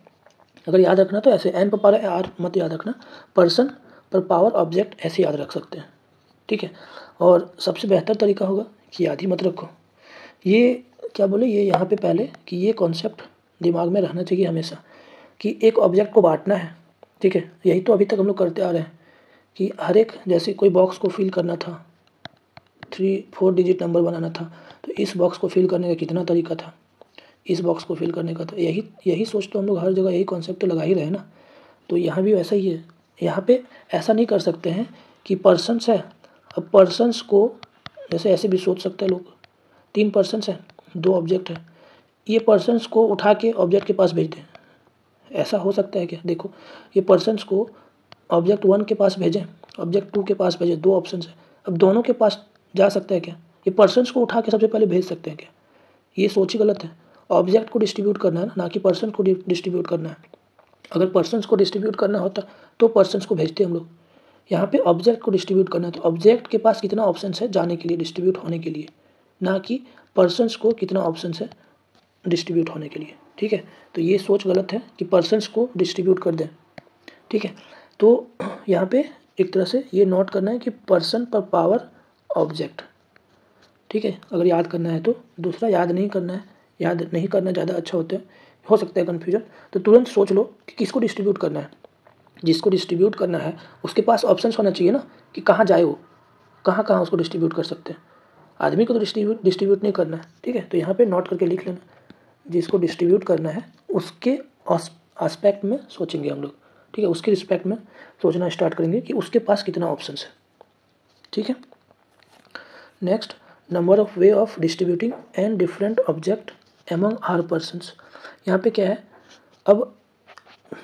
[SPEAKER 1] अगर याद रखना तो ऐसे n पर पावर R मत याद रखना, पर्सन पर पावर ऑब्जेक्ट ऐसे याद रख सकते हैं, ठीक है। और सबसे बेहतर तरीका होगा कि याद ही मत रखो, ये क्या बोले, ये यहाँ पे पहले कि ये कॉन्सेप्ट दिमाग में रहना चाहिए हमेशा कि एक ऑब्जेक्ट को बांटना है, ठीक है। यही तो अभी तक हम लोग करते आ रहे हैं कि हर एक, जैसे कोई बॉक्स को फिल करना था, 3-4 डिजिट नंबर बनाना था, तो इस बॉक्स को फिल करने का कितना तरीका था, इस बॉक्स को फिल करने का था, यही सोच तो हम लोग हर जगह यही कॉन्सेप्ट तो लगा ही रहे हैं ना। तो यहाँ भी वैसा ही है, यहाँ पे ऐसा नहीं कर सकते हैं कि पर्सन्स है, अब पर्सन्स को जैसे ऐसे भी सोच सकते हैं लोग, 3 पर्सन्स हैं, 2 ऑब्जेक्ट है, ये पर्सन्स को उठा के ऑब्जेक्ट के पास भेज दें, ऐसा हो सकता है क्या, देखो ये पर्सन्स को ऑब्जेक्ट 1 के पास भेजें, ऑब्जेक्ट 2 के पास भेजें, 2 ऑप्शन है, अब दोनों के पास जा सकता है क्या, ये पर्सन्स को उठा के सबसे पहले भेज सकते हैं क्या, ये सोच ही गलत है। ऑब्जेक्ट को डिस्ट्रीब्यूट करना है ना कि पर्सन को डिस्ट्रीब्यूट करना है। अगर पर्सन्स को डिस्ट्रीब्यूट करना होता तो पर्सन्स को भेजते हम लोग, यहाँ पे ऑब्जेक्ट को डिस्ट्रीब्यूट करना है, तो ऑब्जेक्ट के पास कितना ऑप्शन है जाने के लिए, डिस्ट्रीब्यूट होने के लिए, ना कि पर्सन्स को कितना ऑप्शन है डिस्ट्रीब्यूट होने के लिए, ठीक है। तो ये सोच गलत है कि पर्सन्स को डिस्ट्रीब्यूट कर दें, ठीक है। तो यहाँ पे एक तरह से ये नोट करना है कि पर्सन पर पावर ऑब्जेक्ट, ठीक है, अगर याद करना है तो। दूसरा याद नहीं करना है, याद नहीं करना ज़्यादा अच्छा होता है, हो सकता है कन्फ्यूजन, तो तुरंत सोच लो कि किसको डिस्ट्रीब्यूट करना है। जिसको डिस्ट्रीब्यूट करना है उसके पास ऑप्शंस होना चाहिए ना कि कहाँ जाए, वो कहाँ कहाँ उसको डिस्ट्रीब्यूट कर सकते हैं। आदमी को तो डिस्ट्रीब्यूट नहीं करना है, ठीक है। तो यहाँ पे नोट करके लिख लेना, जिसको डिस्ट्रीब्यूट करना है उसके आस्पेक्ट में सोचेंगे हम लोग, ठीक है, उसके रिस्पेक्ट में सोचना स्टार्ट करेंगे कि उसके पास कितना ऑप्शन है, ठीक है। Next, number of way of distributing and different object among R persons. यहाँ पे क्या है, अब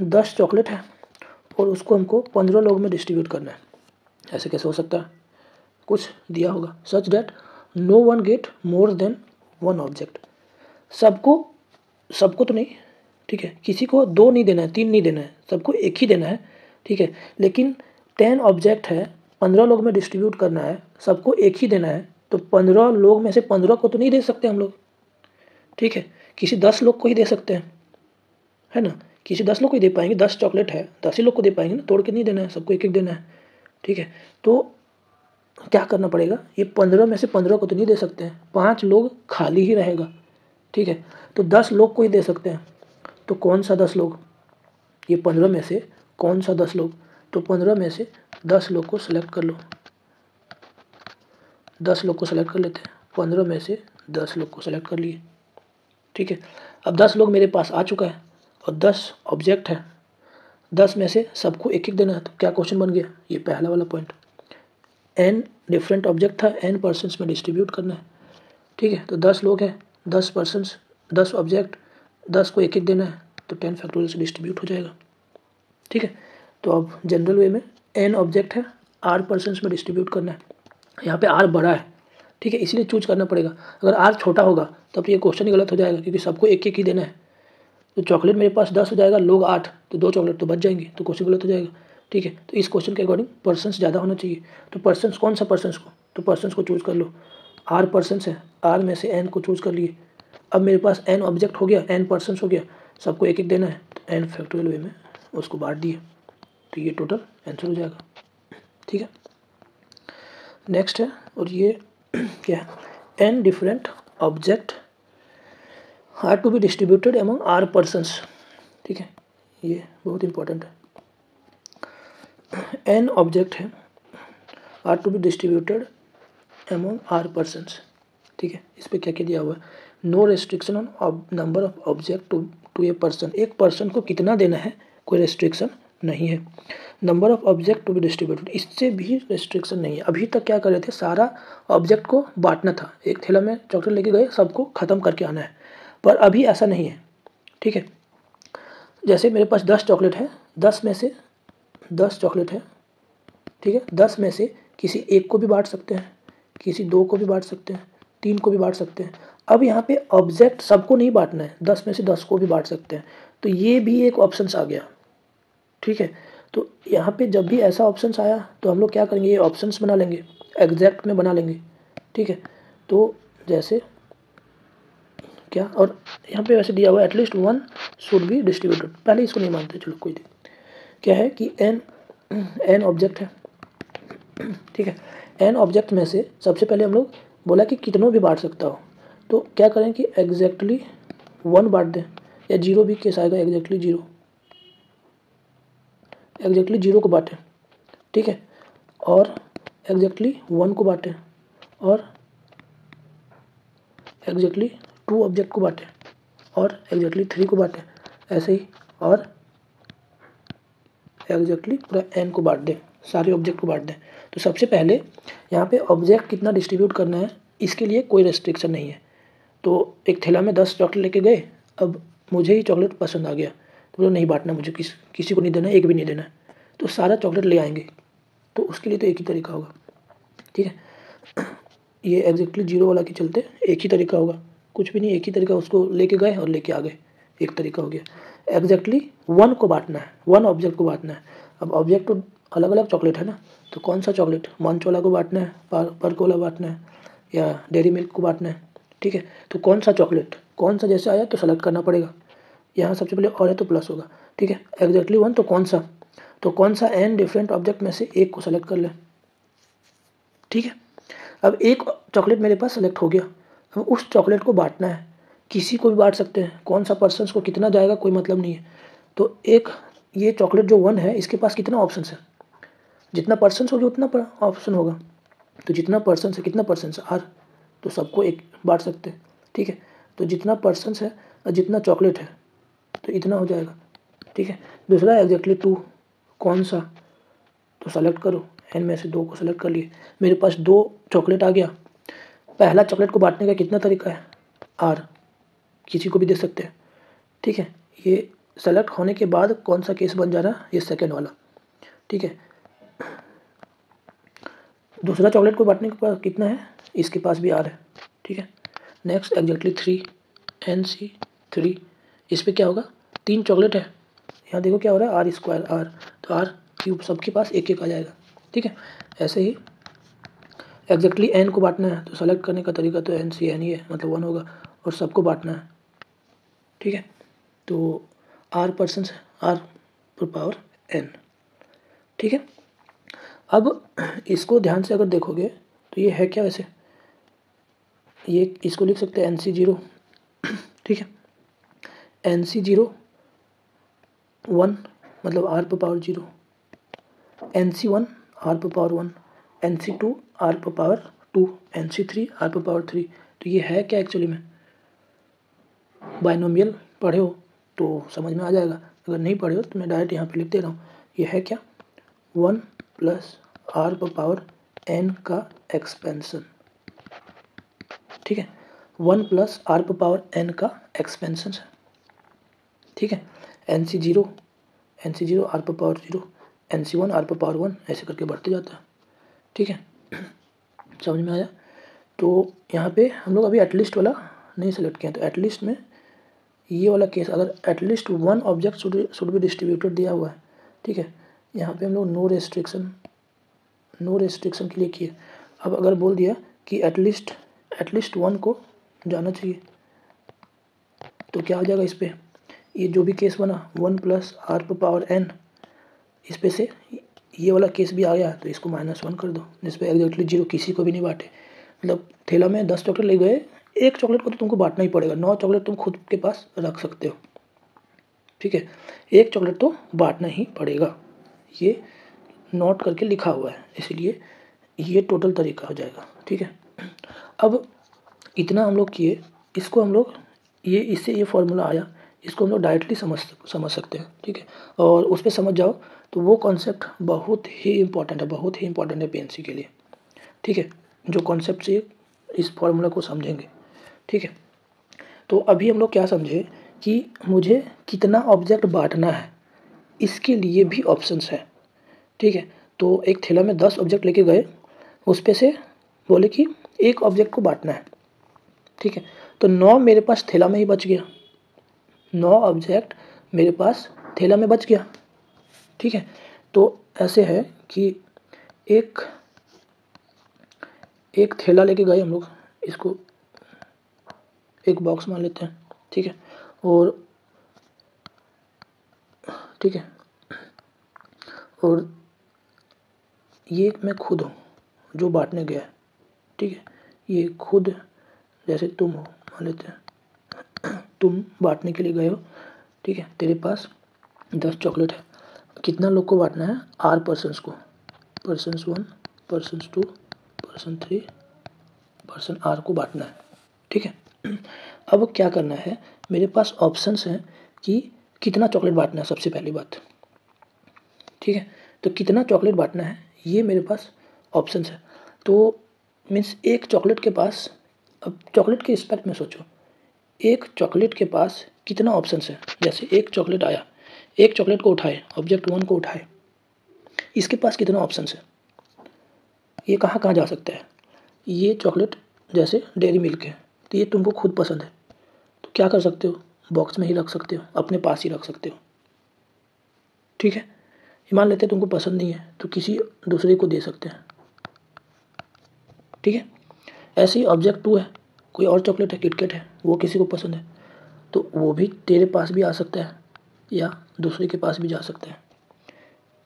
[SPEAKER 1] 10 चॉकलेट है और उसको हमको 15 लोग में डिस्ट्रीब्यूट करना है, ऐसे कैसे हो सकता है, कुछ दिया होगा, such that no one get more than 1 object, सबको तो नहीं, ठीक है, किसी को 2 नहीं देना है, 3 नहीं देना है, सबको एक ही देना है, ठीक है। लेकिन 10 ऑब्जेक्ट है, 15 लोग में डिस्ट्रीब्यूट करना है, सबको एक ही देना है, तो 15 लोग में से 15 को तो नहीं दे सकते हम लोग, ठीक है, किसी 10 लोग को ही दे सकते हैं, है ना, किसी 10 लोग को ही दे पाएंगे, 10 चॉकलेट है 10 ही लोग को दे पाएंगे ना, तोड़ के नहीं देना है, सबको एक एक देना है, ठीक है। तो क्या करना पड़ेगा, ये 15 में से 15 को तो नहीं दे सकते हैं, 5 लोग खाली ही रहेगा, ठीक है। तो 10 लोग को ही दे सकते हैं, तो कौन सा 10 लोग, ये 15 में से कौन सा 10 लोग, तो 15 में से 10 लोग को सेलेक्ट कर लो, 10 लोग को सेलेक्ट कर लेते हैं, 15 में से 10 लोग को सेलेक्ट कर लिए, ठीक है। अब 10 लोग मेरे पास आ चुका है और 10 ऑब्जेक्ट है, 10 में से सबको एक एक देना है, तो क्या क्वेश्चन बन गया, ये पहला वाला पॉइंट, n डिफरेंट ऑब्जेक्ट था, n पर्सन्स में डिस्ट्रीब्यूट करना है, ठीक है। तो 10 लोग हैं, 10 पर्सन्स, 10 ऑब्जेक्ट, 10 को एक एक देना है, तो 10 फैक्टोरियल से डिस्ट्रीब्यूट हो जाएगा, ठीक है। तो अब जनरल वे में n ऑब्जेक्ट है, r पर्सन्स में डिस्ट्रीब्यूट करना है। यहाँ पे r बड़ा है, ठीक है, इसीलिए चूज करना पड़ेगा। अगर r छोटा होगा तब तो ये क्वेश्चन ही गलत हो जाएगा, क्योंकि सबको एक एक ही देना है। तो चॉकलेट मेरे पास 10 हो जाएगा, लोग 8, तो 2 चॉकलेट तो बच जाएंगी, तो क्वेश्चन गलत हो जाएगा, ठीक है। तो इस क्वेश्चन के अकॉर्डिंग पर्सन्स ज़्यादा होना चाहिए। तो पर्सन्स कौन सा पर्सन्स को, तो पर्सन्स को चूज कर लो। r पर्सन्स है, r में से n को चूज कर लिए। अब मेरे पास n ऑब्जेक्ट हो गया, n पर्सन्स हो गया, सबको एक एक देना है, तो n फैक्टोरियल वे में उसको बांट दिए, तो ये टोटल आंसर हो जाएगा, ठीक है। नेक्स्ट है, और ये क्या है, n different object are to be distributed among r persons, ठीक है, ये बहुत इंपॉर्टेंट है। n ऑब्जेक्ट है are to be distributed among r persons, ठीक है। इस पर क्या क्या दिया हुआ है, no restriction on number of object to a person, एक पर्सन को कितना देना है कोई रेस्ट्रिक्शन नहीं है। Number of object to be distributed, इससे भी रेस्ट्रिक्शन नहीं है। अभी तक क्या कर रहे थे, सारा ऑब्जेक्ट को बांटना था, एक थैला में चॉकलेट लेके गए, सबको ख़त्म करके आना है, पर अभी ऐसा नहीं है, ठीक है। जैसे मेरे पास 10 चॉकलेट है, 10 में से 10 चॉकलेट है, ठीक है, 10 में से किसी एक को भी बांट सकते हैं, किसी 2 को भी बांट सकते हैं, 3 को भी बांट सकते हैं। अब यहाँ पे ऑब्जेक्ट सबको नहीं बांटना है, 10 में से 10 को भी बांट सकते हैं, तो ये भी एक ऑप्शंस आ गया, ठीक है। तो यहाँ पे जब भी ऐसा ऑप्शंस आया तो हम लोग क्या करेंगे, ये ऑप्शंस बना लेंगे, एग्जैक्ट में बना लेंगे, ठीक है। तो जैसे क्या, और यहाँ पे वैसे दिया हुआ एटलीस्ट 1 शुड बी डिस्ट्रीब्यूटेड, पहले इसको नहीं मानते, चलो कोई नहीं। क्या है कि n ऑब्जेक्ट है, ठीक है, n ऑब्जेक्ट में से सबसे पहले हम लोग बोला कि कितनों भी बांट सकता हो, तो क्या करें कि एग्जैक्टली 1 बांट दें, या 0 भी केस आएगा, एग्जैक्टली 0 को बांटें, ठीक है, और एग्जैक्टली 1 को बांटें, और एग्जैक्टली 2 ऑब्जेक्ट को बांटें, और एग्जैक्टली 3 को बांटें, ऐसे ही, और एग्जैक्टली पूरा n को बांट दें, सारे ऑब्जेक्ट को बांट दें। तो सबसे पहले यहाँ पे ऑब्जेक्ट कितना डिस्ट्रीब्यूट करना है, इसके लिए कोई रेस्ट्रिक्शन नहीं है। तो एक थैला में 10 चॉकलेट लेके गए, अब मुझे ही चॉकलेट पसंद आ गया, तो नहीं बांटना मुझे, किसी को नहीं देना, एक भी नहीं देना है, तो सारा चॉकलेट ले आएंगे, तो उसके लिए तो एक ही तरीका होगा, ठीक है। ये एग्जैक्टली 0 वाला के चलते एक ही तरीका होगा, कुछ भी नहीं, एक ही तरीका, उसको लेके गए और लेके आ गए, एक तरीका हो गया। एग्जैक्टली 1 को बांटना है, 1 ऑब्जेक्ट को बांटना है। अब ऑब्जेक्ट तो अलग अलग चॉकलेट है ना, तो कौन सा चॉकलेट, मंच वाला को बांटना है, पर्क वाला बांटना है, या डेयरी मिल्क को बांटना है, ठीक है। तो कौन सा चॉकलेट, कौन सा जैसे आया तो सेलेक्ट करना पड़ेगा, यहाँ सबसे पहले और है तो प्लस होगा, ठीक है। एग्जैक्टली 1 तो कौन सा n डिफरेंट ऑब्जेक्ट में से एक को सेलेक्ट कर लें, ठीक है। अब एक चॉकलेट मेरे पास सेलेक्ट हो गया, अब उस चॉकलेट को बांटना है, किसी को भी बांट सकते हैं, कौन सा पर्सन्स को कितना जाएगा कोई मतलब नहीं है। तो एक ये चॉकलेट जो 1 है, इसके पास कितना ऑप्शन है, जितना पर्सन्स होगा उतना ऑप्शन होगा, तो जितना पर्सन्स है, कितना पर्सन्स है, r, तो सबको एक बांट सकते हैं, ठीक है। तो जितना पर्सन्स है और जितना चॉकलेट है, तो इतना हो जाएगा, ठीक है। दूसरा एग्जैक्टली 2, कौन सा, तो सेलेक्ट करो, n में से 2 को सेलेक्ट कर लिए, मेरे पास 2 चॉकलेट आ गया। पहला चॉकलेट को बांटने का कितना तरीका है, r, किसी को भी दे सकते हैं, ठीक है। ये सेलेक्ट होने के बाद कौन सा केस बन जा रहा है, ये सेकेंड वाला, ठीक है। दूसरा चॉकलेट को बांटने के पास कितना है, इसके पास भी r है, ठीक है। नेक्स्ट एग्जैक्टली 3, NC3, इस पर क्या होगा, 3 चॉकलेट है, यहाँ देखो क्या हो रहा है, r² r, तो r क्यूब सबके पास एक एक आ जाएगा, ठीक है। ऐसे ही एग्जैक्टली n को बांटना है, तो सेलेक्ट करने का तरीका तो NCn ही है, मतलब 1 होगा, और सबको बांटना है, ठीक है। तो r पर्सन्स है, r पर पावर n, ठीक है। अब इसको ध्यान से अगर देखोगे तो ये है क्या, वैसे ये इसको लिख सकते हैं NC0, ठीक है। NC0 1 मतलब r पर पावर 0, NC1 r पर पावर 1, NC2 r पर पावर 2, NC3 r पर पावर 3। तो ये है क्या एक्चुअली में, बाइनोमियल पढ़े हो तो समझ में आ जाएगा, अगर नहीं पढ़े हो तो मैं डायरेक्ट यहाँ पे लिख दे रहा हूँ। ये है क्या, 1 प्लस r पर पावर एन का एक्सपेंशन, ठीक है, 1 प्लस आर पर पावर एन का एक्सपेंशन है, ठीक है, एन सी जीरो आर पर पावर 0, एन सी 1 आर पर पावर 1, ऐसे करके बढ़ते जाता है, ठीक है। समझ में आया। तो यहाँ पे हम लोग अभी एटलीस्ट वाला नहीं सेलेक्ट किया, तो एटलीस्ट में ये वाला केस, अगर at least 1 object should be distributed दिया हुआ है, ठीक है, यहाँ पे हम लोग नो रेस्ट्रिक्शन के लिए किए। अब अगर बोल दिया कि एटलीस्ट 1 को जाना चाहिए, तो क्या हो जाएगा इस पर, ये जो भी केस बना 1 प्लस आर पर पावर एन, इस पे से ये वाला केस भी आ गया, तो इसको -1 कर दो, जिस पे एग्जैक्टली 0 किसी को भी नहीं बांटे। मतलब थैला में 10 चॉकलेट ले गए, एक चॉकलेट को तो तुमको बांटना ही पड़ेगा, 9 चॉकलेट तुम खुद के पास रख सकते हो, ठीक है, एक चॉकलेट तो बांटना ही पड़ेगा, ये नोट करके लिखा हुआ है, इसलिए ये टोटल तरीका हो जाएगा, ठीक है। अब इतना हम लोग किए, इसको हम लोग इससे ये फॉर्मूला आया, इसको हम लोग डायरेक्टली समझ सकते हैं, ठीक है, और उस पर समझ जाओ तो वो कॉन्सेप्ट बहुत ही इम्पोर्टेंट है पीएनसी के लिए, ठीक है, जो कॉन्सेप्ट से इस फॉर्मूला को समझेंगे, ठीक है। तो अभी हम लोग क्या समझे कि मुझे कितना ऑब्जेक्ट बांटना है, इसके लिए भी ऑप्शंस है, ठीक है। तो एक थैला में 10 ऑब्जेक्ट लेके गए, उस पे से बोले कि एक ऑब्जेक्ट को बांटना है, ठीक है, तो 9 मेरे पास थैला में ही बच गया, 9 ऑब्जेक्ट मेरे पास थैला में बच गया, ठीक है। तो ऐसे है कि एक थैला लेके गए हम लोग, इसको एक बॉक्स मान लेते हैं, ठीक है, और ठीक है, और ये मैं खुद हूँ जो बांटने गया है, ठीक है, ये खुद जैसे तुम हो, मान लेते हैं तुम बांटने के लिए गए हो, ठीक है, तेरे पास 10 चॉकलेट है, कितना लोग को बांटना है, आर पर्सन्स को, person 1, person 2, person 3, person R को बांटना है, ठीक है। अब क्या करना है, मेरे पास ऑप्शंस हैं कि कितना चॉकलेट बांटना है, सबसे पहली बात, ठीक है, तो कितना चॉकलेट बांटना है ये मेरे पास ऑप्शंस है। तो मीन्स एक चॉकलेट के पास, अब चॉकलेट के रिस्पेक्ट में सोचो, एक चॉकलेट के पास कितना ऑप्शंस है, जैसे एक चॉकलेट आया, एक चॉकलेट को उठाए, ऑब्जेक्ट 1 को उठाए, इसके पास कितना ऑप्शंस है, ये कहाँ कहाँ जा सकता है, ये चॉकलेट जैसे डेयरी मिल्क है, तो ये तुमको खुद पसंद है, तो क्या कर सकते हो, बॉक्स में ही रख सकते हो, अपने पास ही रख सकते हो, ठीक है। मान लेते हैं तुमको पसंद नहीं है तो किसी दूसरे को दे सकते हैं, ठीक है। ऐसे ही ऑब्जेक्ट 2 है, कोई और चॉकलेट है, किटकैट है, वो किसी को पसंद है, तो वो भी तेरे पास भी आ सकता है या दूसरे के पास भी जा सकता है,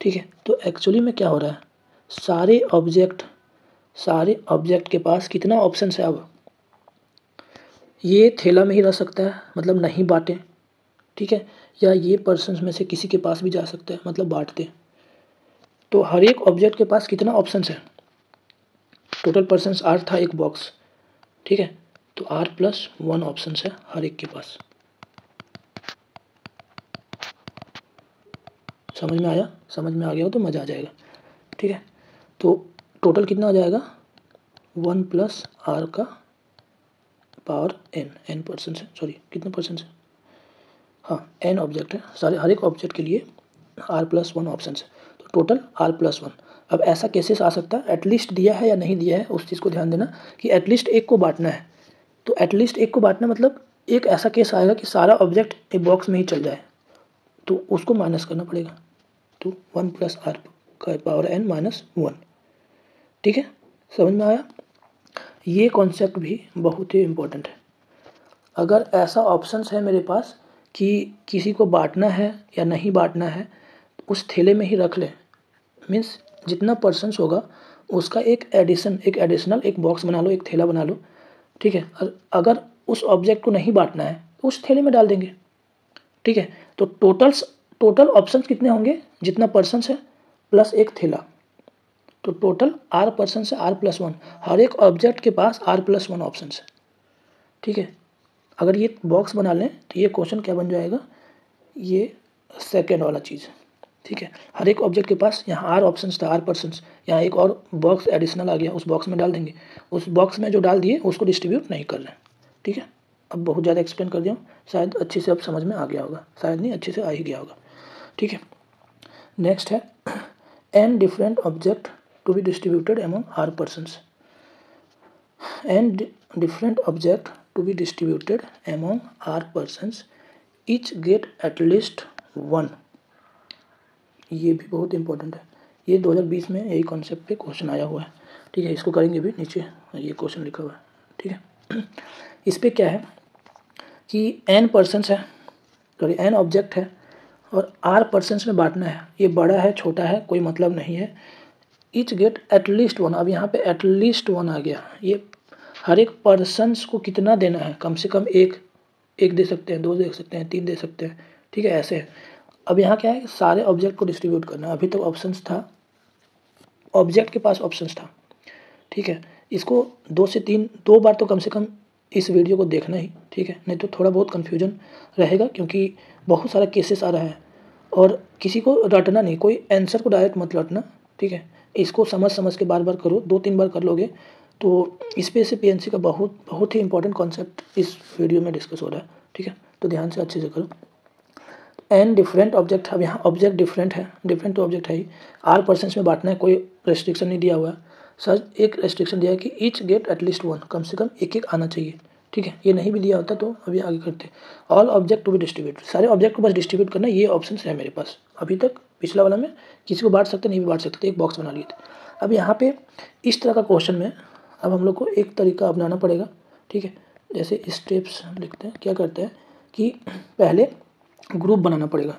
[SPEAKER 1] ठीक है। तो एक्चुअली में क्या हो रहा है, सारे ऑब्जेक्ट के पास कितना ऑप्शन है, अब ये थैला में ही रह सकता है, मतलब नहीं बांटे, ठीक है, या ये पर्सन में से किसी के पास भी जा सकता है, मतलब बांटते। तो हर एक ऑब्जेक्ट के पास कितना ऑप्शन है, टोटल पर्सन्स 8 था एक बॉक्स, ठीक है, तो R+1 ऑप्शन है हर एक के पास। समझ में आया, समझ में आ गया हो तो मज़ा आ जाएगा, ठीक है। तो टोटल कितना हो जाएगा, 1 प्लस R का पावर n पर्सन है, सॉरी कितने पर्सन है, हाँ n ऑब्जेक्ट है, सारे हर एक ऑब्जेक्ट के लिए R+1 ऑप्शन है, तो टोटल R+1। अब ऐसा केसेस आ सकता है, एटलीस्ट दिया है या नहीं दिया है, उस चीज़ को ध्यान देना कि एटलीस्ट एक को बांटना है, तो एटलीस्ट एक को बांटना मतलब एक ऐसा केस आएगा कि सारा ऑब्जेक्ट एक बॉक्स में ही चल जाए, तो उसको माइनस करना पड़ेगा, तो 1 प्लस R का पावर n -1, ठीक है। समझ में आया, ये कॉन्सेप्ट भी बहुत ही इम्पोर्टेंट है। अगर ऐसा ऑप्शंस है मेरे पास कि किसी को बांटना है या नहीं बांटना है, उस थैले में ही रख ले, मीन्स जितना पर्सन्स होगा उसका एक एडिशनल एक बॉक्स बना लो, एक थैला बना लो, ठीक है। अगर उस ऑब्जेक्ट को नहीं बांटना है तो उस थैले में डाल देंगे, ठीक है। तो टोटल ऑप्शंस कितने होंगे, जितना पर्सन्स है प्लस एक थैला, तो टोटल R पर्सन से R+1, हर एक ऑब्जेक्ट के पास R+1 ऑप्शन है, ठीक है। अगर ये बॉक्स बना लें तो ये क्वेश्चन क्या बन जाएगा, ये सेकेंड वाला चीज़, ठीक है। हर एक ऑब्जेक्ट के पास यहाँ आर ऑप्शंस था, आर पर्सन्स, यहाँ एक और बॉक्स एडिशनल आ गया, उस बॉक्स में डाल देंगे। उस बॉक्स में जो डाल दिए उसको डिस्ट्रीब्यूट नहीं कर रहे हैं, ठीक है। अब बहुत ज़्यादा एक्सप्लेन कर दिया हूँ, शायद अच्छे से अब समझ में आ गया होगा, शायद नहीं, अच्छे से आ ही गया होगा, ठीक है। नेक्स्ट है n different object to be distributed among R persons. n different object to be distributed among R persons, each get at least 1। ये भी बहुत इंपॉर्टेंट है, ये 2020 में यही कॉन्सेप्ट पे क्वेश्चन आया हुआ है, ठीक है। इसको करेंगे भी, नीचे ये क्वेश्चन लिखा हुआ है, ठीक है। इस पे क्या है कि n पर्सन्स है, सॉरी n ऑब्जेक्ट है और r पर्सन्स में बांटना है। ये बड़ा है छोटा है कोई मतलब नहीं है। ईच गेट एटलीस्ट 1, अब यहाँ पे एटलीस्ट 1 आ गया। ये हर एक पर्सन्स को कितना देना है, कम से कम एक दे सकते हैं, 2 दे सकते हैं, 3 दे सकते हैं, ठीक है, ऐसे है। अब यहाँ क्या है, सारे ऑब्जेक्ट को डिस्ट्रीब्यूट करना है। अभी तक ऑप्शंस था, ऑब्जेक्ट के पास ऑप्शंस था, ठीक है। इसको 2 से 2 बार तो कम से कम इस वीडियो को देखना ही, ठीक है, नहीं तो थोड़ा बहुत कन्फ्यूजन रहेगा, क्योंकि बहुत सारा केसेस आ रहा है और किसी को रटना नहीं, कोई आंसर को डायरेक्ट मत रटना, ठीक है। इसको समझ के बार बार करो, 2-3 बार कर लोगे तो इस पे से पीएनसी का बहुत ही इंपॉर्टेंट कॉन्सेप्ट इस वीडियो में डिस्कस हो रहा है, ठीक है। तो ध्यान से अच्छे से करो। एन डिफरेंट ऑब्जेक्ट, अब यहाँ ऑब्जेक्ट डिफरेंट है, डिफरेंट तो ऑब्जेक्ट है ही। आर पर्सन्स में बांटना है, कोई रेस्ट्रिक्शन नहीं दिया हुआ है, सर एक रेस्ट्रिक्शन दिया है कि ईच गेट एटलीस्ट 1, कम से कम एक आना चाहिए, ठीक है। ये नहीं भी दिया होता तो अभी आगे करते। All object to be distribute, सारे ऑब्जेक्ट को बस डिस्ट्रीब्यूट करना, ये ऑप्शन है मेरे पास। अभी तक पिछला वाला में किसी को बांट सकते नहीं भी बांट सकते, एक बॉक्स बना लिए थे। अब यहाँ पे इस तरह का क्वेश्चन में अब हम लोग को एक तरीका अपनाना पड़ेगा, ठीक है। जैसे स्टेप्स लिखते हैं, क्या करते हैं कि पहले ग्रुप बनाना पड़ेगा।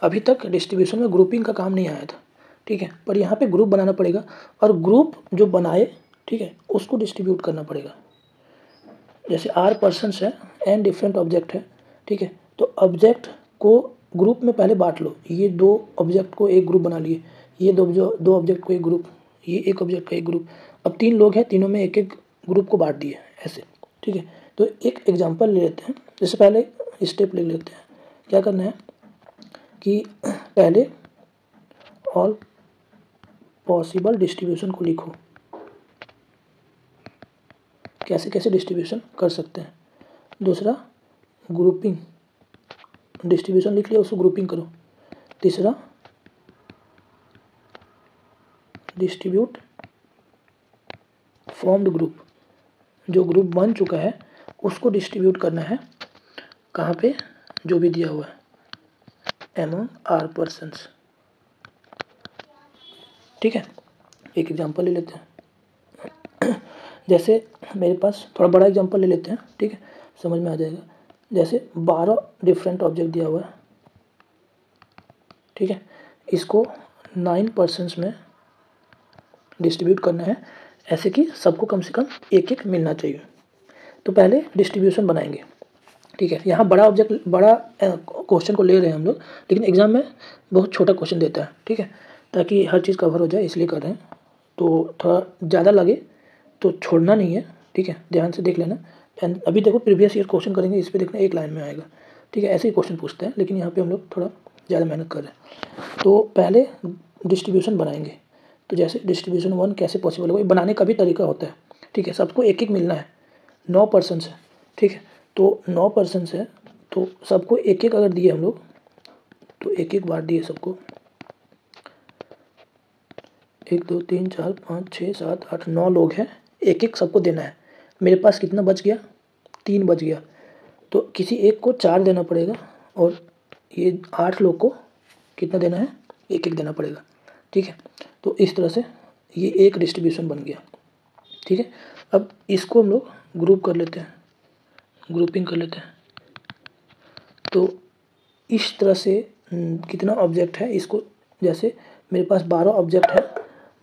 [SPEAKER 1] अभी तक डिस्ट्रीब्यूशन में ग्रुपिंग का काम नहीं आया था, ठीक है, पर यहाँ पे ग्रुप बनाना पड़ेगा और ग्रुप जो बनाए, ठीक है, उसको डिस्ट्रीब्यूट करना पड़ेगा। जैसे आर पर्सन्स है, एन डिफरेंट ऑब्जेक्ट है, ठीक है, तो ऑब्जेक्ट को ग्रुप में पहले बांट लो। ये 2 ऑब्जेक्ट को एक ग्रुप बना लिए, ये दो ऑब्जेक्ट को एक ग्रुप, ये एक ऑब्जेक्ट का एक ग्रुप। अब 3 लोग हैं, तीनों में एक ग्रुप को बांट दिए ऐसे, ठीक है। तो एक एग्जांपल ले लेते हैं, जैसे पहले स्टेप ले लेते हैं। क्या करना है कि पहले ऑल पॉसिबल डिस्ट्रीब्यूशन को लिखो, कैसे कैसे डिस्ट्रीब्यूशन कर सकते हैं। दूसरा ग्रुपिंग, डिस्ट्रीब्यूशन लिख लिया, उसको ग्रुपिंग करो। तीसरा डिस्ट्रीब्यूट फॉर्म्ड ग्रुप, जो ग्रुप बन चुका है उसको डिस्ट्रीब्यूट करना है, कहाँ पे, जो भी दिया हुआ है, एमंग आर पर्सन्स, ठीक है। एक एग्जांपल ले लेते हैं। जैसे मेरे पास थोड़ा बड़ा एग्जांपल ले लेते हैं, ठीक है, समझ में आ जाएगा। जैसे 12 डिफरेंट ऑब्जेक्ट दिया हुआ है, ठीक है, इसको 9 पर्सन्स में डिस्ट्रीब्यूट करना है, ऐसे कि सबको कम से कम एक मिलना चाहिए। तो पहले डिस्ट्रीब्यूशन बनाएंगे, ठीक है। यहाँ बड़ा ऑब्जेक्ट, बड़ा क्वेश्चन को ले रहे हैं हम लोग, लेकिन एग्जाम में बहुत छोटा क्वेश्चन देता है, ठीक है, ताकि हर चीज़ कवर हो जाए, इसलिए कर रहे हैं। तो थोड़ा ज़्यादा लगे तो छोड़ना नहीं है, ठीक है, ध्यान से देख लेना। अभी देखो प्रीवियस ईयर क्वेश्चन करेंगे, इस पर देखना एक लाइन में आएगा, ठीक है, ऐसे ही क्वेश्चन पूछते हैं, लेकिन यहाँ पे हम लोग थोड़ा ज़्यादा मेहनत कर रहे हैं। तो पहले डिस्ट्रीब्यूशन बनाएंगे। तो जैसे डिस्ट्रीब्यूशन 1 कैसे पॉसिबल होगा, बनाने का भी तरीका होता है, ठीक है। सबको एक मिलना है, 9 पर्सन्स है, ठीक है, तो 9 पर्सन्स है, तो सबको एक अगर दिए हम लोग, तो एक बार दिए सबको, 1 2 3 4 5 6 7 8 9 लोग हैं, एक सबको देना है। मेरे पास कितना बच गया, 3 बच गया, तो किसी एक को 4 देना पड़ेगा और ये 8 लोग को कितना देना है, एक देना पड़ेगा, ठीक है। तो इस तरह से ये एक डिस्ट्रीब्यूशन बन गया, ठीक है। अब इसको हम लोग ग्रुप कर लेते हैं, ग्रुपिंग कर लेते हैं। तो इस तरह से कितना ऑब्जेक्ट है, इसको जैसे मेरे पास 12 ऑब्जेक्ट है,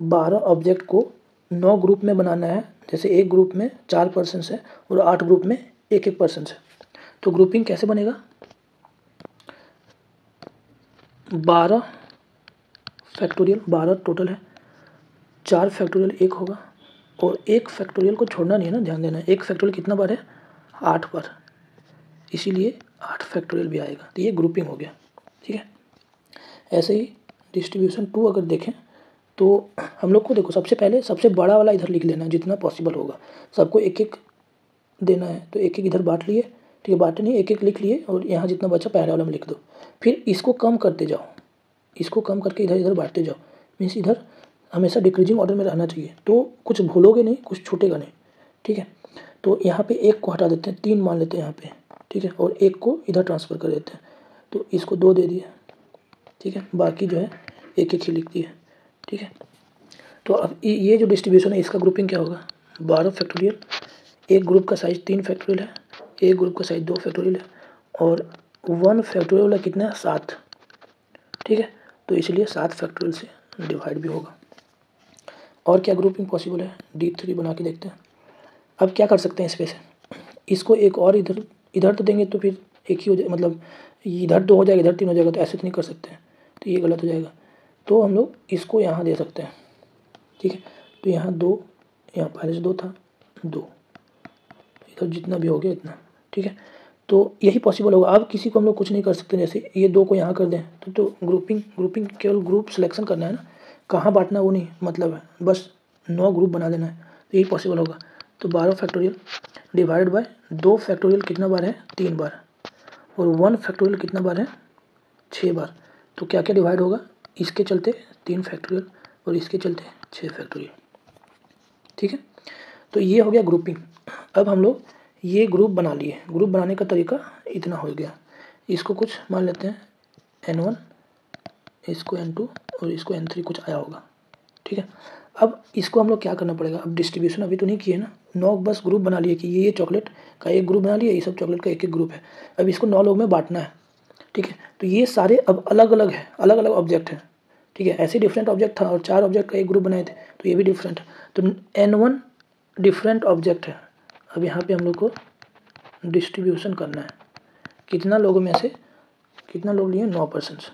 [SPEAKER 1] 12 ऑब्जेक्ट को 9 ग्रुप में बनाना है। जैसे एक ग्रुप में 4 पर्सन्स है और 8 ग्रुप में एक पर्सन्स है। तो ग्रुपिंग कैसे बनेगा, 12 फैक्टोरियल, 12 टोटल है, 4 फैक्टोरियल 1 होगा और 1 फैक्टोरियल को छोड़ना नहीं है ना, ध्यान देना है। 1 फैक्टोरियल कितना बार है, 8 बार, इसीलिए 8 फैक्टोरियल भी आएगा। तो ये ग्रुपिंग हो गया, ठीक है। ऐसे ही डिस्ट्रीब्यूशन 2 अगर देखें तो हम लोग को देखो सबसे पहले सबसे बड़ा वाला इधर लिख लेना जितना पॉसिबल होगा। सबको एक एक देना है तो एक एक इधर बांट लिए, ठीक है, बांटे नहीं, एक एक लिख लिए और यहाँ जितना बचा पहले वाला में लिख दो। फिर इसको कम करते जाओ, इसको कम करके इधर इधर बांटते जाओ, मीन्स इधर हमेशा डिक्रीजिंग ऑर्डर में रहना चाहिए, तो कुछ भूलोगे नहीं, कुछ छूटेगा नहीं, ठीक है। तो यहाँ पे एक को हटा देते हैं, 3 मान लेते हैं यहाँ पे, ठीक है, और एक को इधर ट्रांसफ़र कर देते हैं, तो इसको 2 दे दिए, ठीक है, बाकी जो है एक एक ही लिख दिए, ठीक है। तो अब ये जो डिस्ट्रीब्यूशन है इसका ग्रुपिंग क्या होगा, 12 फैक्टोरियल। एक ग्रुप का साइज़ 3 फैक्टोरियल है, एक ग्रुप का साइज़ 2 फैक्टोरियल है, और 1 फैक्टोरियल वाला कितना है, 7, ठीक है। तो इसलिए 7 फैक्टोरियल से डिवाइड भी होगा। और क्या ग्रुपिंग पॉसिबल है, D3 बना के देखते हैं। अब क्या कर सकते हैं इस पे से, इसको एक और इधर तो देंगे तो फिर एक ही हो जाए, मतलब इधर 2 हो जाएगा, इधर 3 हो जाएगा, तो ऐसे तो नहीं कर सकते हैं, तो ये गलत हो जाएगा। तो हम लोग इसको यहाँ दे सकते हैं, ठीक है। तो यहाँ 2, यहाँ पहले से 2 था, 2, इधर जितना भी हो गया इतना, ठीक है। तो यही पॉसिबल होगा। अब किसी को हम लोग कुछ नहीं कर सकते, जैसे ये 2 को यहाँ कर दें तो ग्रुपिंग केवल ग्रुप सिलेक्शन करना है ना, कहाँ बांटना वो नहीं मतलब है, बस 9 ग्रुप बना देना है, तो यही पॉसिबल होगा। तो 12 फैक्टोरियल डिवाइड बाय 2 फैक्टोरियल कितना बार है, 3 बार, और 1 फैक्टोरियल कितना बार है, 6 बार। तो क्या क्या डिवाइड होगा, इसके चलते 3 फैक्टोरियल और इसके चलते 6 फैक्टोरियल, ठीक है। तो ये हो गया ग्रुपिंग। अब हम लोग ये ग्रुप बना लिए, ग्रुप बनाने का तरीका इतना हो गया। इसको कुछ मान लेते हैं N1, इसको N2 और इसको N3 कुछ आया होगा, ठीक है। अब इसको हम लोग क्या करना पड़ेगा, अब डिस्ट्रीब्यूशन अभी तो नहीं किए ना, 9 बस ग्रुप बना लिए कि ये चॉकलेट का एक ग्रुप बना लिया, ये सब चॉकलेट का एक एक ग्रुप है। अब इसको 9 लोग में बांटना है, ठीक है। तो ये सारे अब अलग अलग है, अलग अलग ऑब्जेक्ट हैं, ठीक है। ऐसे डिफरेंट ऑब्जेक्ट था और 4 ऑब्जेक्ट का एक ग्रुप बनाए थे, तो ये भी डिफरेंट है। तो N1 डिफरेंट ऑब्जेक्ट है। अब यहाँ पे हम लोग को डिस्ट्रीब्यूशन करना है, कितना लोगों में से कितना लोग लिए, 9%।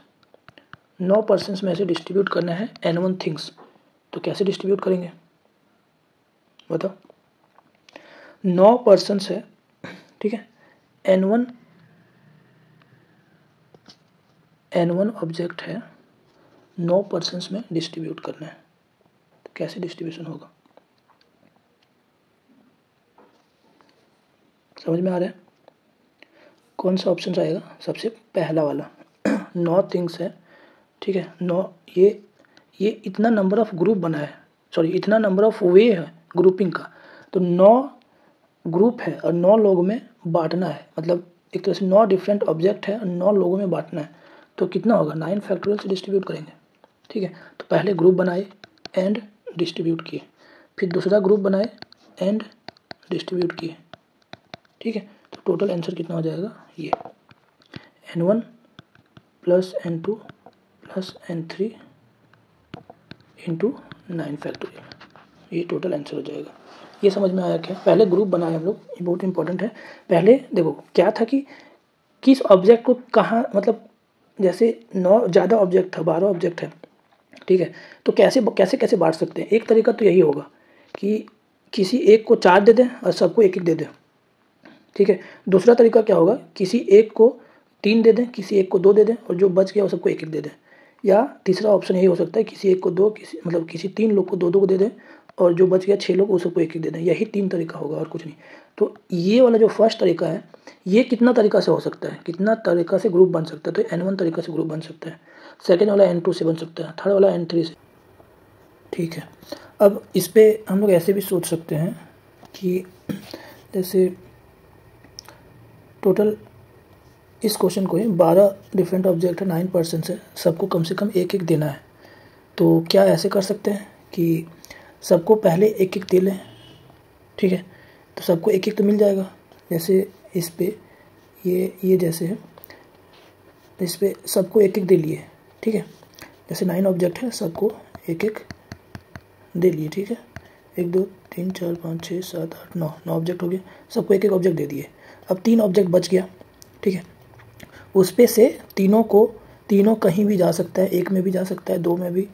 [SPEAKER 1] 9% में से डिस्ट्रीब्यूट करना है N1 थिंग्स। तो कैसे डिस्ट्रीब्यूट करेंगे बताओ, 9% है, ठीक है। N1 ऑब्जेक्ट है, 9% में डिस्ट्रीब्यूट करना है, तो कैसे डिस्ट्रीब्यूशन होगा, समझ में आ रहा है। कौन सा ऑप्शन आएगा, सबसे पहला वाला 9 थिंग्स है, ठीक है। 9 ये इतना नंबर ऑफ ग्रुप बना है, सॉरी इतना नंबर ऑफ वे है ग्रुपिंग का, तो 9 ग्रुप है और 9 लोगों में बांटना है, मतलब एक तरह से 9 डिफरेंट ऑब्जेक्ट है और 9 लोगों में बांटना है। तो कितना होगा, 9 फैक्टोरियल से डिस्ट्रीब्यूट करेंगे, ठीक है। तो पहले ग्रुप बनाए एंड डिस्ट्रीब्यूट किए, फिर दूसरा ग्रुप बनाए एंड डिस्ट्रीब्यूट किए, ठीक है। तो टोटल आंसर कितना हो जाएगा, ये N1 plus N2 plus N3 into 9 factorial, ये टोटल आंसर हो जाएगा। ये समझ में आया क्या, पहले ग्रुप बनाए हम लोग, ये बहुत इंपॉर्टेंट है। पहले देखो क्या था कि किस ऑब्जेक्ट को कहाँ, मतलब जैसे 9 ज़्यादा ऑब्जेक्ट था, 12 ऑब्जेक्ट है, ठीक है। तो कैसे कैसे कैसे बांट सकते हैं, एक तरीका तो यही होगा कि किसी एक को 4 दे दें और सबको एक एक दे दें, ठीक है। दूसरा तरीका क्या होगा, किसी एक को 3 दे दें, किसी एक को 2 दे दें और जो बच गया वो सबको एक एक दे दें। या तीसरा ऑप्शन यही हो सकता है, किसी एक को 2, किसी 3 लोग को 2 को दे दें और जो बच गया 6 लोग वो सबको एक एक दे दें। यही 3 तरीका होगा और कुछ नहीं। तो ये वाला जो फर्स्ट तरीका है, ये कितना तरीका से हो सकता है, कितना तरीका से ग्रुप बन सकता है, तो N1 तरीका से ग्रुप बन सकता है, सेकेंड वाला N2 से बन सकता है, थर्ड वाला N3 से, ठीक है। अब इस पर हम लोग ऐसे भी सोच सकते हैं कि जैसे टोटल इस क्वेश्चन को ही 12 डिफरेंट ऑब्जेक्ट है, 9% है, सबको कम से कम एक एक देना है। तो क्या ऐसे कर सकते हैं कि सबको पहले एक एक दे लें, ठीक है। तो सबको एक एक तो मिल जाएगा, जैसे इस पे ये जैसे है, इस पे सबको एक एक दे लिए, ठीक है। जैसे 9 ऑब्जेक्ट है, सबको एक एक दे लिए, ठीक है। 1 2 3 4 5 6 7 8 9 ऑब्जेक्ट हो गए, सबको एक एक ऑब्जेक्ट दे दिए। अब 3 ऑब्जेक्ट बच गया, ठीक है। उस पे से तीनों कहीं भी जा सकता है, 1 में भी जा सकता है, 2 में भी,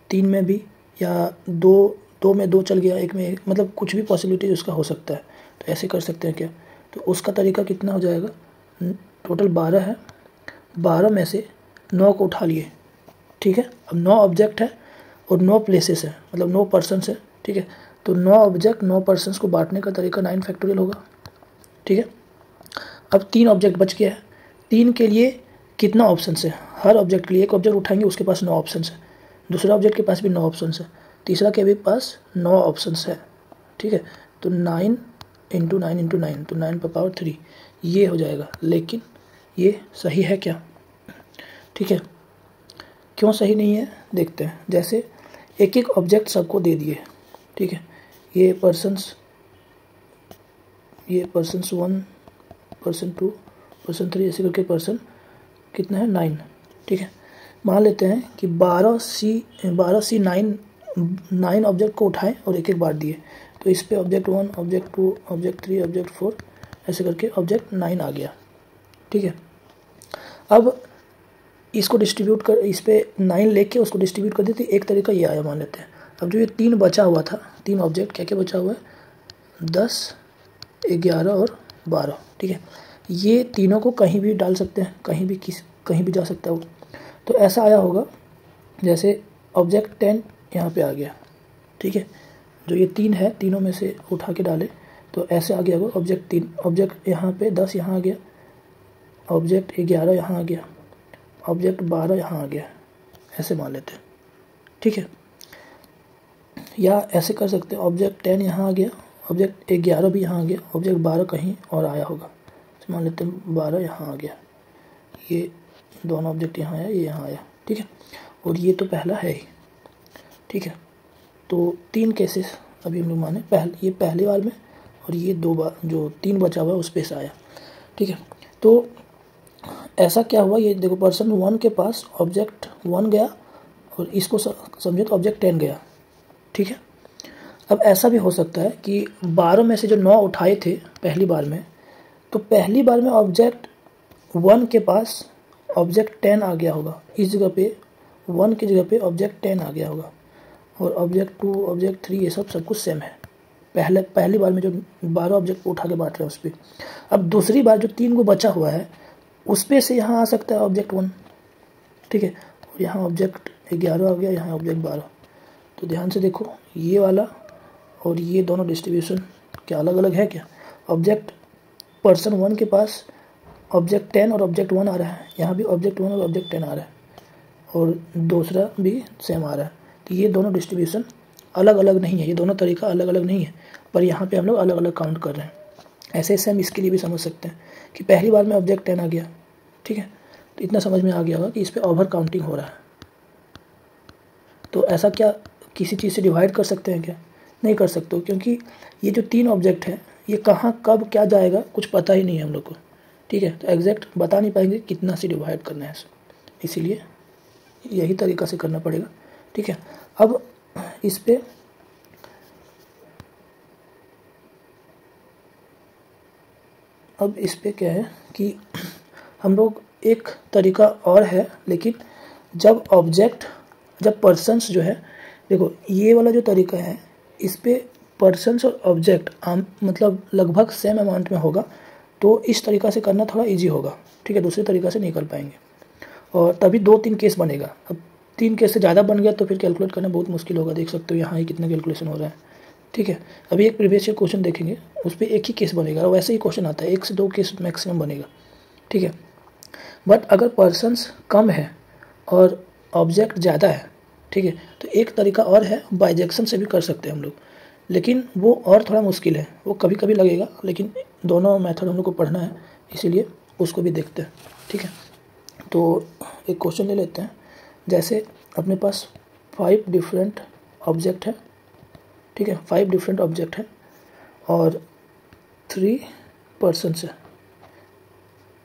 [SPEAKER 1] 3 में भी, या 2 में 2 चल गया, 1 में 1, मतलब कुछ भी पॉसिबिलिटी उसका हो सकता है। तो ऐसे कर सकते हैं क्या, तो उसका तरीका कितना हो जाएगा, टोटल 12 है, 12 में से 9 को उठा लिए, ठीक है। अब 9 ऑब्जेक्ट है और 9 प्लेसेस है, मतलब 9 पर्सन्स है, ठीक है। तो 9 ऑब्जेक्ट 9 पर्सन्स को बांटने का तरीका 9 फैक्टोरियल होगा, ठीक है। अब 3 ऑब्जेक्ट बच गया है, 3 के लिए कितना ऑप्शंस है, हर ऑब्जेक्ट के लिए एक ऑब्जेक्ट उठाएंगे उसके पास 9 ऑप्शंस है, दूसरा ऑब्जेक्ट के पास भी 9 ऑप्शंस है, तीसरा के भी पास 9 ऑप्शंस है, ठीक है। तो 9 इंटू 9 इंटू 9, तो 9 पर पावर 3 ये हो जाएगा। लेकिन ये सही है क्या, ठीक है। क्यों सही नहीं है देखते हैं। जैसे एक एक ऑब्जेक्ट सबको दे दिए, ठीक है। ये पर्सन्स 1, पर्सन 2, पर्सन 3 ऐसे करके पर्सन कितना है 9, ठीक है। मान लेते हैं कि 12C 9 ऑब्जेक्ट को उठाएं और एक एक बांट दिए, तो इस पे ऑब्जेक्ट 1, ऑब्जेक्ट 2, ऑब्जेक्ट 3, ऑब्जेक्ट 4 ऐसे करके ऑब्जेक्ट 9 आ गया, ठीक है। अब इसको डिस्ट्रीब्यूट कर, इस पे 9 लेके उसको डिस्ट्रीब्यूट कर देते, एक तरीका ये आया मान लेते हैं। अब जो ये 3 बचा हुआ था, 3 ऑब्जेक्ट क्या क्या बचा हुआ है 10, 11 और 12, ठीक है। ये तीनों को कहीं भी डाल सकते हैं, कहीं भी जा सकता है वो। तो ऐसा आया होगा जैसे ऑब्जेक्ट 10 यहाँ पे आ गया, ठीक है। जो ये 3 है तीनों में से उठा के डाले तो ऐसे आ गया होगा ऑब्जेक्ट 3, ऑब्जेक्ट यहाँ पे 10 यहाँ आ गया, ऑब्जेक्ट 11 यहाँ आ गया, ऑब्जेक्ट 12 यहाँ आ गया, ऐसे मान लेते हैं, ठीक है। या ऐसे कर सकते हैं ऑब्जेक्ट 10 यहाँ आ गया, ऑब्जेक्ट 11 भी यहाँ आ गया, ऑब्जेक्ट 12 कहीं और आया होगा, मान लेते हैं 12 यहाँ आ गया, ये दोनों ऑब्जेक्ट यहाँ आया, ये यहाँ आया, ठीक है। और ये तो पहला है ही, ठीक है। तो 3 केसेस अभी हम लोग माने, ये पहले बार में और ये 2 बार जो 3 बचा हुआ है उस पे से आया, ठीक है। तो ऐसा क्या हुआ, ये देखो पर्सन 1 के पास ऑब्जेक्ट 1 गया और इसको समझे तो ऑब्जेक्ट 10 गया, ठीक है। अब ऐसा भी हो सकता है कि 12 में से जो 9 उठाए थे पहली बार में, तो पहली बार में ऑब्जेक्ट 1 के पास ऑब्जेक्ट 10 आ गया होगा, इस जगह पे 1 की जगह पे ऑब्जेक्ट 10 आ गया होगा, और ऑब्जेक्ट 2, ऑब्जेक्ट 3 ये सब कुछ सेम है पहली बार में जो 12 ऑब्जेक्ट उठा के बांट रहे हैं उस पर। अब दूसरी बार जो 3 को बचा हुआ है उस पे से यहाँ आ सकता है ऑब्जेक्ट 1, ठीक है। और यहाँ ऑब्जेक्ट 11 आ गया, यहाँ ऑब्जेक्ट 12। तो ध्यान से देखो ये वाला और ये दोनों डिस्ट्रीब्यूशन क्या अलग अलग है क्या। ऑब्जेक्ट पर्सन 1 के पास ऑब्जेक्ट 10 और ऑब्जेक्ट 1 आ रहा है, यहाँ भी ऑब्जेक्ट 1 और ऑब्जेक्ट 10 आ रहा है, और दूसरा भी सेम आ रहा है। तो ये दोनों डिस्ट्रीब्यूशन अलग अलग नहीं है, ये दोनों तरीका अलग अलग नहीं है, पर यहाँ पे हम लोग अलग अलग काउंट कर रहे हैं। ऐसे सेम इसके लिए भी समझ सकते हैं कि पहली बार में ऑब्जेक्ट 10 आ गया, ठीक है। तो इतना समझ में आ गया होगा कि इस पर ओवर काउंटिंग हो रहा है। तो ऐसा क्या किसी चीज़ से डिवाइड कर सकते हैं क्या, नहीं कर सकते, क्योंकि ये जो 3 ऑब्जेक्ट है ये कहाँ कब क्या जाएगा कुछ पता ही नहीं है हम लोग को, ठीक है। तो एग्जैक्ट बता नहीं पाएंगे कितना से डिवाइड करना है, इसीलिए यही तरीका से करना पड़ेगा, ठीक है। अब इस पे क्या है कि हम लोग एक तरीका और है, लेकिन जब पर्सन्स जो है, देखो ये वाला जो तरीका है इस पे पर्सन्स और ऑब्जेक्ट मतलब लगभग सेम अमाउंट में होगा, तो इस तरीका से करना थोड़ा इजी होगा, ठीक है। दूसरे तरीका से नहीं कर पाएंगे, और तभी 2-3 केस बनेगा। अब 3 केस से ज़्यादा बन गया तो फिर कैलकुलेट करना बहुत मुश्किल होगा। देख सकते हो यहाँ ही कितना कैलकुलेशन हो रहा है, ठीक है। अभी एक प्रीवियस ईयर क्वेश्चन देखेंगे उस पर एक ही केस बनेगा, और वैसे ही क्वेश्चन आता है 1 से 2 केस मैक्सिमम बनेगा, ठीक है। बट अगर पर्सन्स कम है और ऑब्जेक्ट ज़्यादा है, ठीक है, तो एक तरीका और है, बाइजेक्शन से भी कर सकते हैं हम लोग, लेकिन वो और थोड़ा मुश्किल है, वो कभी कभी लगेगा, लेकिन दोनों मेथड हम लोग को पढ़ना है, इसीलिए उसको भी देखते हैं, ठीक है। तो एक क्वेश्चन ले लेते हैं। जैसे अपने पास 5 डिफरेंट ऑब्जेक्ट है, ठीक है, 5 डिफरेंट ऑब्जेक्ट है और 3 पर्सन्स है,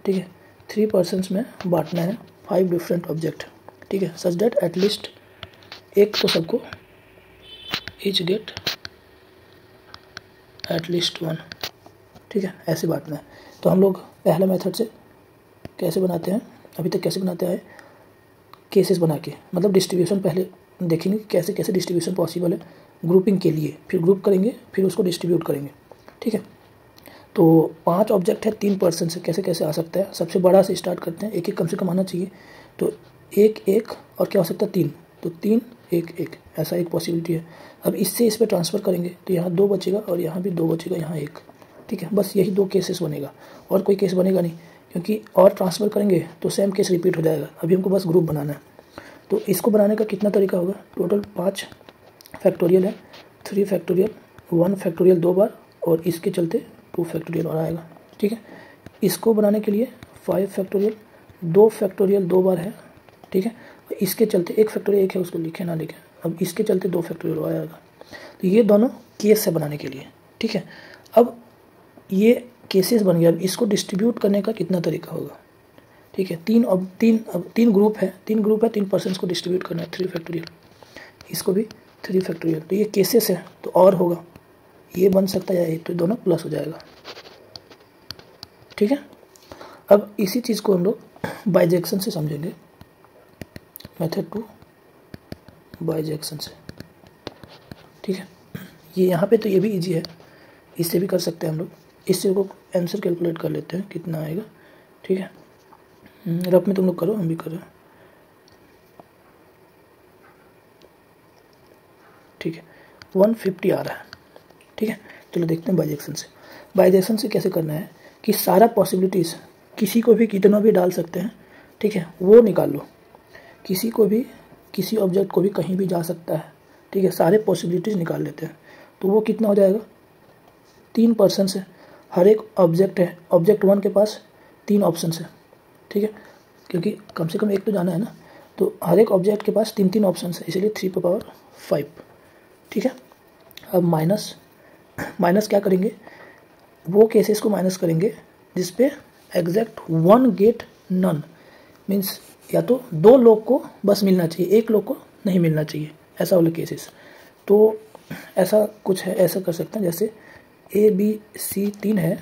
[SPEAKER 1] ठीक है। 3 पर्सन्स में बांटना है 5 डिफरेंट ऑब्जेक्ट, ठीक है, सच डेट एटलीस्ट एक तो सबको ईच गेट एटलीस्ट 1, ठीक है, ऐसे बांटना है। तो हम लोग पहला मेथड से कैसे बनाते हैं, अभी तक कैसे बनाते हैं, केसेस बना के, मतलब डिस्ट्रीब्यूशन पहले देखेंगे कैसे कैसे डिस्ट्रीब्यूशन पॉसिबल है ग्रुपिंग के लिए, फिर ग्रुप करेंगे, फिर उसको डिस्ट्रीब्यूट करेंगे, ठीक है। तो 5 ऑब्जेक्ट है, 3 पर्सन से कैसे कैसे आ सकता है। सबसे बड़ा से स्टार्ट करते हैं, एक एक कम से कम आना चाहिए। तो एक एक और क्या हो सकता है 3, तो 3 1 1, ऐसा एक पॉसिबिलिटी है। अब इससे इस पर ट्रांसफ़र करेंगे तो यहाँ 2 बचेगा और यहाँ भी 2 बचेगा, यहाँ 1, ठीक है। बस यही 2 केसेस बनेगा और कोई केस बनेगा नहीं, क्योंकि और ट्रांसफ़र करेंगे तो सेम केस रिपीट हो जाएगा। अभी हमको बस ग्रुप बनाना है, तो इसको बनाने का कितना तरीका होगा, टोटल 5 फैक्टोरियल है, 3 फैक्टोरियल, 1 फैक्टोरियल 2 बार और इसके चलते 2 फैक्टोरियल और आएगा, ठीक है। इसको बनाने के लिए 5 फैक्टोरियल, 2 फैक्टोरियल 2 बार है, ठीक है। इसके चलते 1 फैक्टोरियल 1 है, उसको लिखे ना लिखे, अब इसके चलते 2 फैक्टोरियल और आएगा। तो ये दोनों केस है बनाने के लिए, ठीक है। अब ये केसेस बन गया, अब इसको डिस्ट्रीब्यूट करने का कितना तरीका होगा, ठीक है। अब तीन ग्रुप है, 3 पर्सन्स को डिस्ट्रीब्यूट करना है, 3 फैक्टोरियल, इसको भी 3 फैक्टोरियल। तो ये केसेस है तो और होगा, ये बन सकता है, तो दोनों प्लस हो जाएगा, ठीक है। अब इसी चीज़ को हम लोग बाइजेक्शन से समझेंगे, मेथड 2 बाइजेक्शन से, ठीक है। ये यहाँ पे तो ये भी इजी है, इससे भी कर सकते हैं हम लोग। इससे को आंसर कैलकुलेट कर लेते हैं कितना आएगा, ठीक है। रफ में तुम लोग करो, हम भी कर रहे हैं, ठीक है। 150 आ रहा है, ठीक है। चलो देखते हैं बाइजेक्शन से। बाइजेक्शन से कैसे करना है कि सारा पॉसिबिलिटीज़, किसी को भी कितना भी डाल सकते हैं, ठीक है, वो निकाल लो। किसी को भी, किसी ऑब्जेक्ट को भी कहीं भी जा सकता है, ठीक है, सारे पॉसिबिलिटीज़ निकाल लेते हैं। तो वो कितना हो जाएगा, 3 पर्सन है, हर एक ऑब्जेक्ट है, ऑब्जेक्ट 1 के पास 3 ऑप्शन है, ठीक है, क्योंकि कम से कम एक तो जाना है ना। तो हर एक ऑब्जेक्ट के पास 3 ऑप्शन है, इसलिए 3⁵, ठीक है। अब माइनस क्या करेंगे, वो केसेस को माइनस करेंगे जिसपे एग्जैक्ट 1 गेट नन, मीन्स या तो 2 लोग को बस मिलना चाहिए, 1 लोग को नहीं मिलना चाहिए, ऐसा वाले केसेस। तो ऐसा कुछ है, ऐसा कर सकते हैं, जैसे ABC 3 है,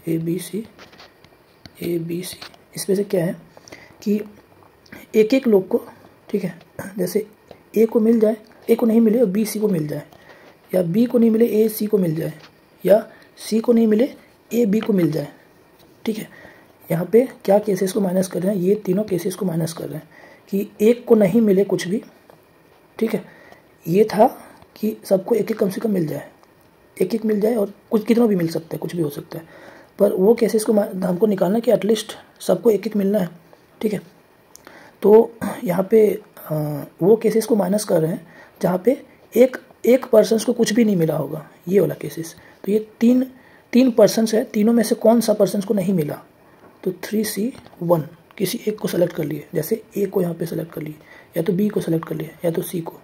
[SPEAKER 1] ABC, इसमें से क्या है कि एक लोग को, ठीक है, जैसे A को मिल जाए, A को नहीं मिले और B C को मिल जाए, या B को नहीं मिले A C को मिल जाए, या C को नहीं मिले A B को मिल जाए, ठीक है। यहाँ पे क्या केसेस को माइनस कर रहे हैं, ये तीनों केसेस को माइनस कर रहे हैं कि एक को नहीं मिले कुछ भी, ठीक है। ये था कि सबको एक कम से कम मिल जाए, एक मिल जाए, और कुछ कितना भी मिल सकता है, कुछ भी हो सकता है, पर वो केसेस को हमको निकालना कि एटलीस्ट सबको एक मिलना है, ठीक है। तो यहाँ पे वो केसेस को माइनस कर रहे हैं जहाँ पे एक पर्सन को कुछ भी नहीं मिला होगा, ये वाला केसेस। तो ये तीन पर्सन है, तीनों में से कौन सा पर्सन को नहीं मिला, तो 3C1 किसी एक को सेलेक्ट कर लिए, जैसे A को यहाँ पे सेलेक्ट कर लिए, या तो B को सेलेक्ट कर लिए, या तो C को,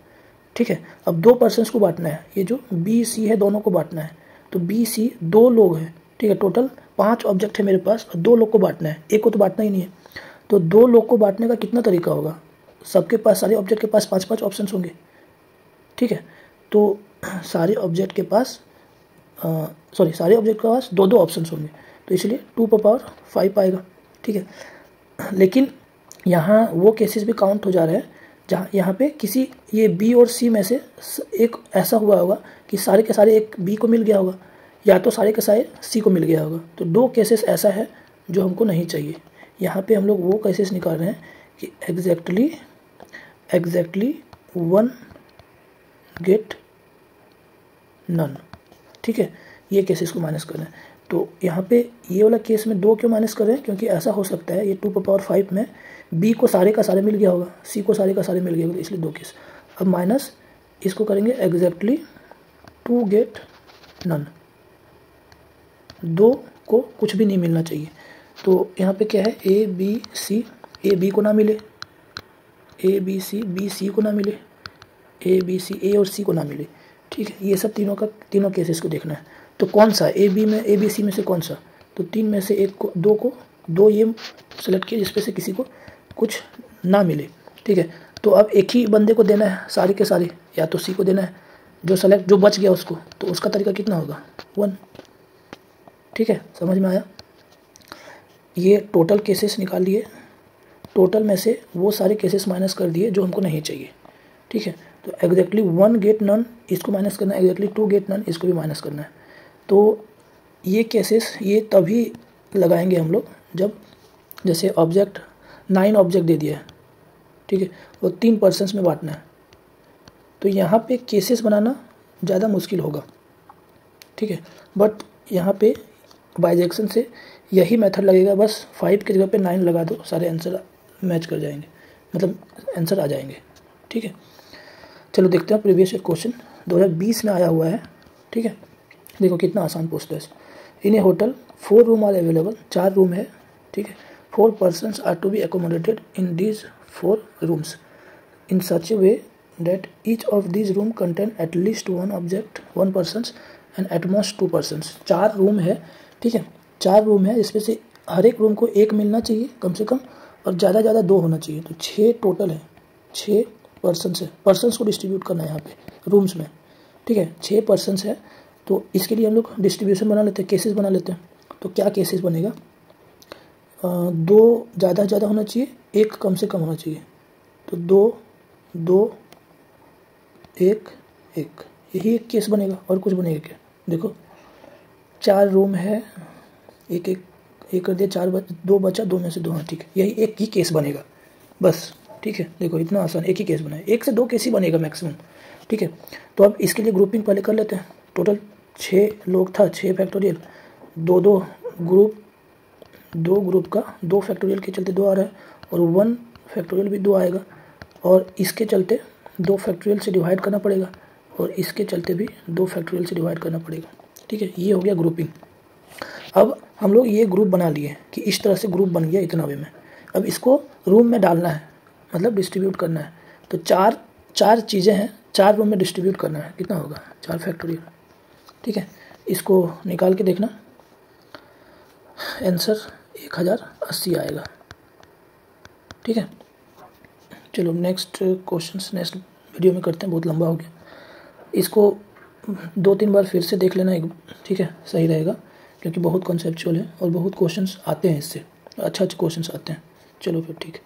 [SPEAKER 1] ठीक है। अब 2 पर्सन्स को बांटना है, ये जो B C है दोनों को बांटना है। तो B C 2 लोग हैं, ठीक है, टोटल 5 ऑब्जेक्ट है मेरे पास और 2 लोग को बांटना है, एक को तो बांटना ही नहीं है। तो 2 लोग को बांटने का कितना तरीका होगा, सबके पास, सारे ऑब्जेक्ट के पास 5 ऑप्शन होंगे, ठीक है। तो सारे ऑब्जेक्ट के पास सारे ऑब्जेक्ट के पास 2 ऑप्शन होंगे, तो इसलिए 2⁵ आएगा, ठीक है। लेकिन यहाँ वो केसेस भी काउंट हो जा रहे हैं जहाँ यहाँ पे किसी ये B और C में से एक ऐसा हुआ होगा कि सारे के सारे एक B को मिल गया होगा, या तो सारे के सारे C को मिल गया होगा। तो 2 केसेस ऐसा है जो हमको नहीं चाहिए। यहाँ पे हम लोग वो केसेस निकाल रहे हैं कि एग्जैक्टली 1 गेट नन, ठीक है, ये केसेस को माइनस कर रहे हैं। तो यहाँ पे ये वाला केस में 2 क्यों माइनस कर रहे हैं, क्योंकि ऐसा हो सकता है ये 2⁵ में B को सारे का सारे मिल गया होगा, C को सारे का सारे मिल गया होगा, इसलिए 2 केस। अब माइनस इसको करेंगे एग्जैक्टली 2 गेट नन, 2 को कुछ भी नहीं मिलना चाहिए। तो यहाँ पे क्या है, ABC, A B को ना मिले, ABC B C को ना मिले, ABC A और C को ना मिले, ठीक है। ये सब तीनों केसेस को देखना है। तो कौन सा ABC में से कौन सा, तो 3 में से 1 को, 2 ये सेलेक्ट किया जिसपे से किसी को कुछ ना मिले, ठीक है। तो अब एक ही बंदे को देना है सारे के सारे, या तो C को देना है, जो बच गया उसको, तो उसका तरीका कितना होगा, 1, ठीक है। समझ में आया। ये टोटल केसेस निकाल लिए, टोटल में से वो सारे केसेस माइनस कर दिए जो हमको नहीं चाहिए, ठीक है। तो एग्जैक्टली 1 गेट नन इसको माइनस करना है, एग्जैक्टली 2 गेट नन इसको भी माइनस करना है। तो ये केसेस ये तभी लगाएंगे हम लोग जब जैसे 9 ऑब्जेक्ट दे दिया है, ठीक है, वो 3 पर्सन्स में बांटना है। तो यहाँ पे केसेस बनाना ज़्यादा मुश्किल होगा, ठीक है, बट यहाँ पे बाइजेक्शन से यही मेथड लगेगा, बस 5 की जगह पे 9 लगा दो, सारे आंसर मैच कर जाएंगे, मतलब आंसर आ जाएंगे, ठीक है। चलो देखते हैं प्रीवियस ईयर क्वेश्चन 2020 में आया हुआ है, ठीक है। देखो कितना आसान पूछता है। In a hotel 4 room are available, 4 room है, ठीक है। 4 persons are to be accommodated in these 4 rooms in such a way that each of these room contain at least one object, one persons and at most 2 persons। 4 room है, ठीक है, 4 room है, इसमें से हर एक रूम को एक मिलना चाहिए कम से कम, और ज़्यादा 2 होना चाहिए। तो 6 टोटल है, 6 पर्सन्स है, पर्सन्स को डिस्ट्रीब्यूट करना है यहाँ पे रूम्स में, ठीक है। 6 पर्सन्स है, तो इसके लिए हम लोग डिस्ट्रीब्यूशन बना लेते हैं, केसेस बना लेते हैं। तो क्या केसेस बनेगा, 2 ज़्यादा होना चाहिए, 1 कम से कम होना चाहिए। तो 2 2 1 1, यही एक केस बनेगा, और कुछ बनेगा क्या। देखो 4 रूम है, एक कर दिया, 4 2 बचा, 2 में से 2, हाँ ठीक है, यही एक ही केस बनेगा बस, ठीक है। देखो इतना आसान, एक ही केस बना है, 1 से 2 केस ही बनेगा मैक्सिमम, ठीक है। तो अब इसके लिए ग्रुपिंग पहले कर लेते हैं। टोटल 6 लोग था, 6 फैक्टोरियल, 2 ग्रुप का 2 फैक्टोरियल के चलते 2 आ रहा है, और 1 फैक्टोरियल भी 2 आएगा, और इसके चलते 2 फैक्टोरियल से डिवाइड करना पड़ेगा, और इसके चलते भी 2 फैक्टोरियल से डिवाइड करना पड़ेगा, ठीक है। ये हो गया ग्रुपिंग। अब हम लोग ये ग्रुप बना लिए कि इस तरह से ग्रुप बन गया इतना वे में। अब इसको रूम में डालना है, मतलब डिस्ट्रीब्यूट करना है। तो 4 चीज़ें हैं, 4 रूम में डिस्ट्रीब्यूट करना है, कितना होगा 4 फैक्टोरियल, ठीक है। इसको निकाल के देखना, आंसर 1080 आएगा, ठीक है। चलो नेक्स्ट क्वेश्चंस नेक्स्ट वीडियो में करते हैं, बहुत लंबा हो गया। इसको 2-3 बार फिर से देख लेना एक, ठीक है, सही रहेगा, क्योंकि बहुत कॉन्सेप्चुअल है और बहुत क्वेश्चंस आते हैं इससे, अच्छे क्वेश्चंस आते हैं। चलो फिर ठीक है।